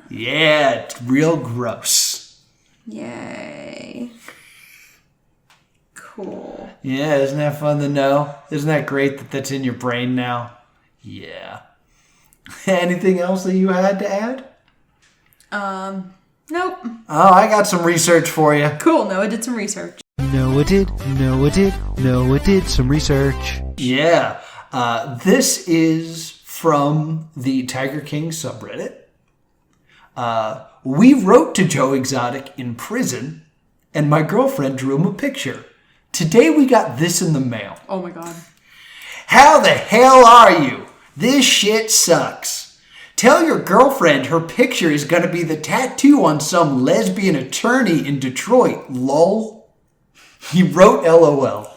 Speaker 2: Yeah, it's real gross.
Speaker 1: Yay. Cool.
Speaker 2: Yeah, isn't that fun to know? Isn't that great that that's in your brain now? Yeah. Anything else that you had to add?
Speaker 1: Nope.
Speaker 2: Oh, I got some research for you.
Speaker 1: Cool. Noah did some research.
Speaker 11: Noah did some research.
Speaker 2: Yeah. This is from the Tiger King subreddit. We wrote to Joe Exotic in prison, and my girlfriend drew him a picture. Today we got this in the mail.
Speaker 1: Oh my god.
Speaker 2: How the hell are you? This shit sucks. Tell your girlfriend her picture is gonna be the tattoo on some lesbian attorney in Detroit, lol. He wrote LOL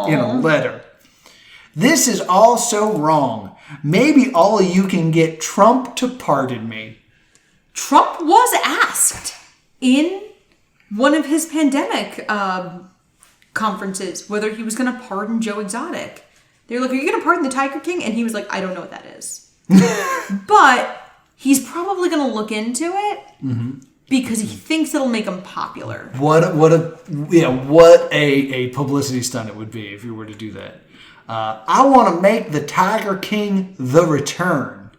Speaker 2: in a letter. This is all so wrong. Maybe all of you can get Trump to pardon me.
Speaker 1: Trump was asked in one of his pandemic conferences whether he was going to pardon Joe Exotic. They were like, are you going to pardon the Tiger King? And he was like, I don't know what that is. But he's probably going to look into it because he thinks it'll make him popular.
Speaker 2: What a publicity stunt it would be if you were to do that. I want to make the Tiger King the return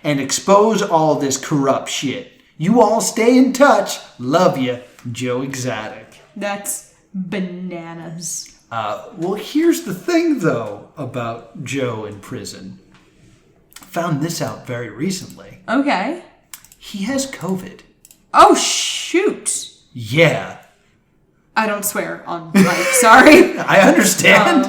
Speaker 2: and expose all this corrupt shit. You all stay in touch. Love you, Joe Exotic.
Speaker 1: That's bananas.
Speaker 2: Well, here's the thing, though, about Joe in prison. Found this out very recently.
Speaker 1: Okay.
Speaker 2: He has COVID.
Speaker 1: Oh, shoot.
Speaker 2: Yeah.
Speaker 1: I don't swear on mic, sorry.
Speaker 2: I understand.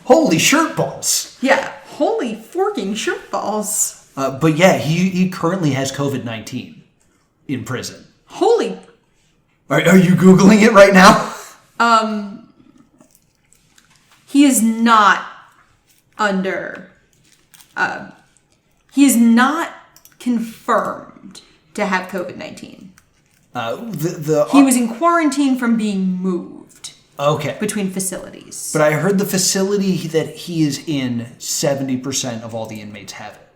Speaker 2: Holy shirt balls.
Speaker 1: Yeah, holy forking shirt balls.
Speaker 2: But yeah, he currently has COVID-19 in prison.
Speaker 1: Holy.
Speaker 2: Are you Googling it right now?
Speaker 1: He is not under, he is not confirmed to have COVID-19. He was in quarantine from being moved.
Speaker 2: Okay.
Speaker 1: Between facilities.
Speaker 2: But I heard the facility that he is in, 70% of all the inmates have it.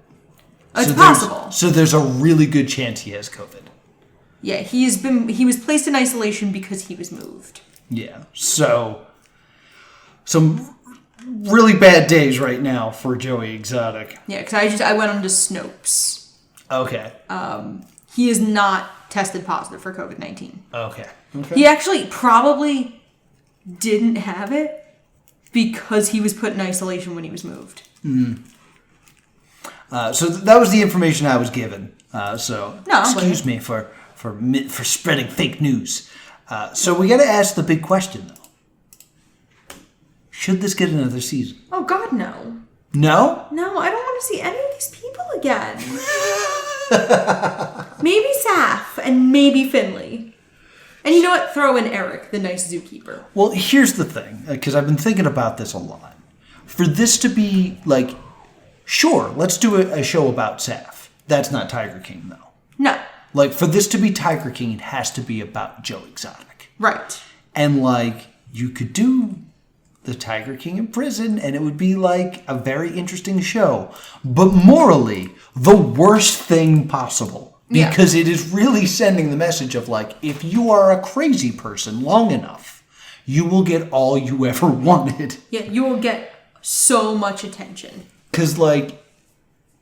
Speaker 1: It's possible.
Speaker 2: So there's a really good chance he has COVID.
Speaker 1: Yeah, he was placed in isolation because he was moved.
Speaker 2: Yeah. So some really bad days right now for Joey Exotic.
Speaker 1: Yeah, because I went on to Snopes.
Speaker 2: Okay.
Speaker 1: He is not tested positive for COVID-19.
Speaker 2: Okay.
Speaker 1: He actually probably didn't have it because he was put in isolation when he was moved.
Speaker 2: So that was the information I was given. Excuse me for spreading fake news. So we got to ask the big question, though. Should this get another season?
Speaker 1: Oh, God, no.
Speaker 2: No?
Speaker 1: No, I don't want to see any of these people again. Maybe Saf and maybe Finley. And you know what? Throw in Eric, the nice zookeeper.
Speaker 2: Well, here's the thing, because I've been thinking about this a lot. For this to be, like, sure, let's do a show about Saf. That's not Tiger King, though.
Speaker 1: No.
Speaker 2: Like, for this to be Tiger King, it has to be about Joe Exotic.
Speaker 1: Right.
Speaker 2: And, like, you could do the Tiger King in prison, and it would be, like, a very interesting show. But morally, the worst thing possible. Because it is really sending the message of, like, if you are a crazy person long enough, you will get all you ever wanted.
Speaker 1: Yeah, you will get so much attention.
Speaker 2: Because, like,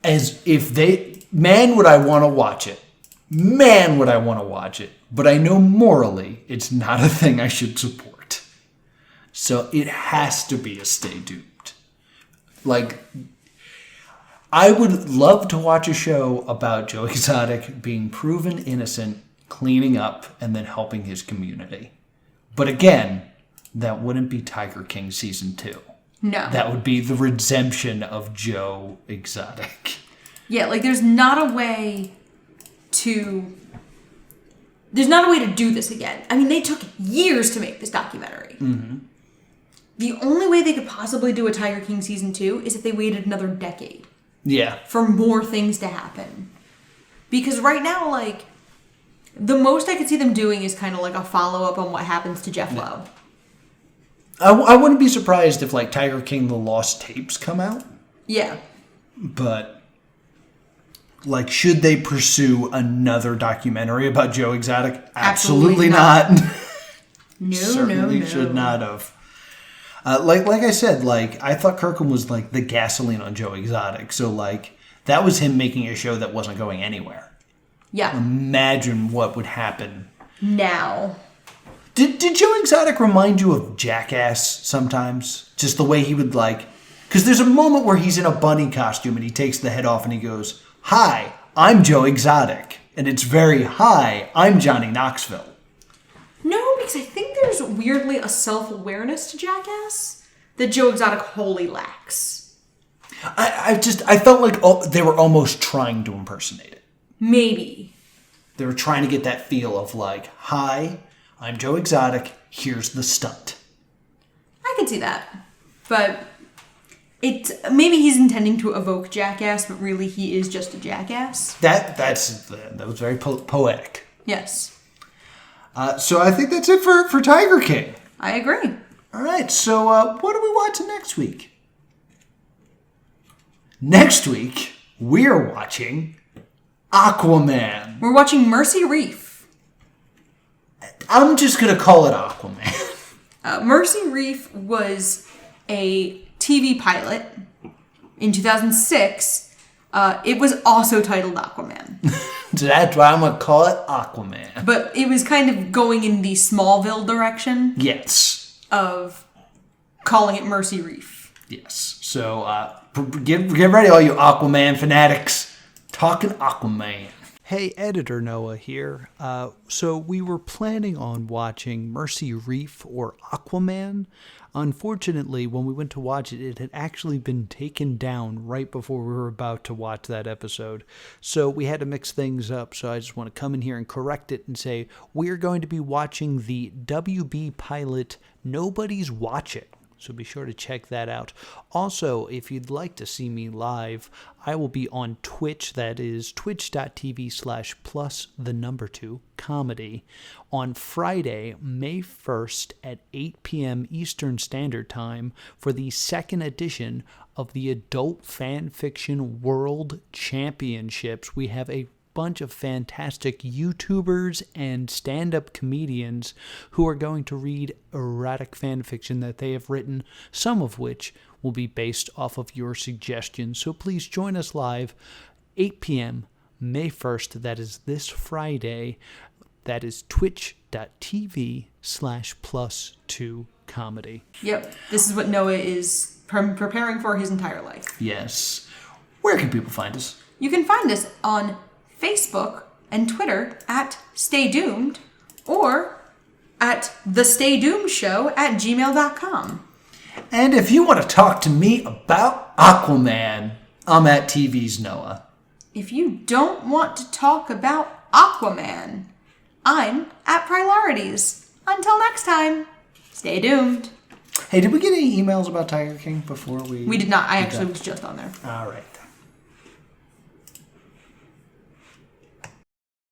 Speaker 2: as if they... Man, would I want to watch it. Man, would I want to watch it. But I know morally it's not a thing I should support. So it has to be a stay doomed. Like... I would love to watch a show about Joe Exotic being proven innocent, cleaning up, and then helping his community. But again, that wouldn't be Tiger King Season 2.
Speaker 1: No.
Speaker 2: That would be the redemption of Joe Exotic.
Speaker 1: Yeah, like there's not a way to do this again. I mean, they took years to make this documentary.
Speaker 2: Mm-hmm.
Speaker 1: The only way they could possibly do a Tiger King season 2 is if they waited another decade
Speaker 2: Yeah.
Speaker 1: for more things to happen. Because right now, like, the most I could see them doing is kind of like a follow-up on what happens to Jeff Lowe.
Speaker 2: I wouldn't be surprised if, like, Tiger King The Lost Tapes come out.
Speaker 1: Yeah.
Speaker 2: But, like, should they pursue another documentary about Joe Exotic? Absolutely not.
Speaker 1: No,
Speaker 2: Certainly
Speaker 1: no.
Speaker 2: should not have. Like I said, like, I thought Kirkham was, like, the gasoline on Joe Exotic. So, like, that was him making a show that wasn't going anywhere.
Speaker 1: Yeah.
Speaker 2: Imagine what would happen.
Speaker 1: Now.
Speaker 2: Did Joe Exotic remind you of Jackass sometimes? Just the way he would, like... Because there's a moment where he's in a bunny costume and he takes the head off and he goes, "Hi, I'm Joe Exotic." And it's very, "Hi, I'm Johnny Knoxville."
Speaker 1: No, because I think there's weirdly a self-awareness to Jackass that Joe Exotic wholly lacks.
Speaker 2: I felt like they were almost trying to impersonate it.
Speaker 1: Maybe.
Speaker 2: They were trying to get that feel of like, "Hi, I'm Joe Exotic, here's the stunt."
Speaker 1: I can see that. But maybe he's intending to evoke Jackass, but really he is just a jackass.
Speaker 2: That was very poetic.
Speaker 1: Yes.
Speaker 2: So I think that's it for Tiger King.
Speaker 1: I agree.
Speaker 2: All right, so what are we watching next week? Next week, we're watching Aquaman.
Speaker 1: We're watching Mercy Reef.
Speaker 2: I'm just going to call it Aquaman.
Speaker 1: Mercy Reef was a TV pilot in 2006. It was also titled Aquaman.
Speaker 2: That's why I'm going to call it Aquaman.
Speaker 1: But it was kind of going in the Smallville direction.
Speaker 2: Yes.
Speaker 1: Of calling it Mercy Reef.
Speaker 2: Yes. So get ready, all you Aquaman fanatics. Talking Aquaman.
Speaker 11: Hey, Editor Noah here. So we were planning on watching Mercy Reef or Aquaman. Unfortunately, when we went to watch it, it had actually been taken down right before we were about to watch that episode. So we had to mix things up. So I just want to come in here and correct it and say we're going to be watching the WB pilot Nobody's Watching. So be sure to check that out. Also, if you'd like to see me live, I will be on Twitch. That is twitch.tv/+2 comedy on Friday, May 1st at 8 p.m. Eastern Standard Time for the second edition of the Adult Fan Fiction World Championships. We have a bunch of fantastic YouTubers and stand-up comedians who are going to read erotic fan fiction that they have written, some of which will be based off of your suggestions. So please join us live, 8 p.m. May 1st. That is this Friday. That is twitch.tv/+2 comedy.
Speaker 1: Yep. This is what Noah is preparing for his entire life.
Speaker 2: Yes. Where can people find us?
Speaker 1: You can find us on Facebook and Twitter at Stay Doomed or at thestaydoomedshow@gmail.com.
Speaker 2: And if you want to talk to me about Aquaman, I'm at TV's Noah.
Speaker 1: If you don't want to talk about Aquaman, I'm at Priorities. Until next time, stay doomed.
Speaker 2: Hey, did we get any emails about Tiger King before we...
Speaker 1: We did not. I actually was just on there.
Speaker 2: All right.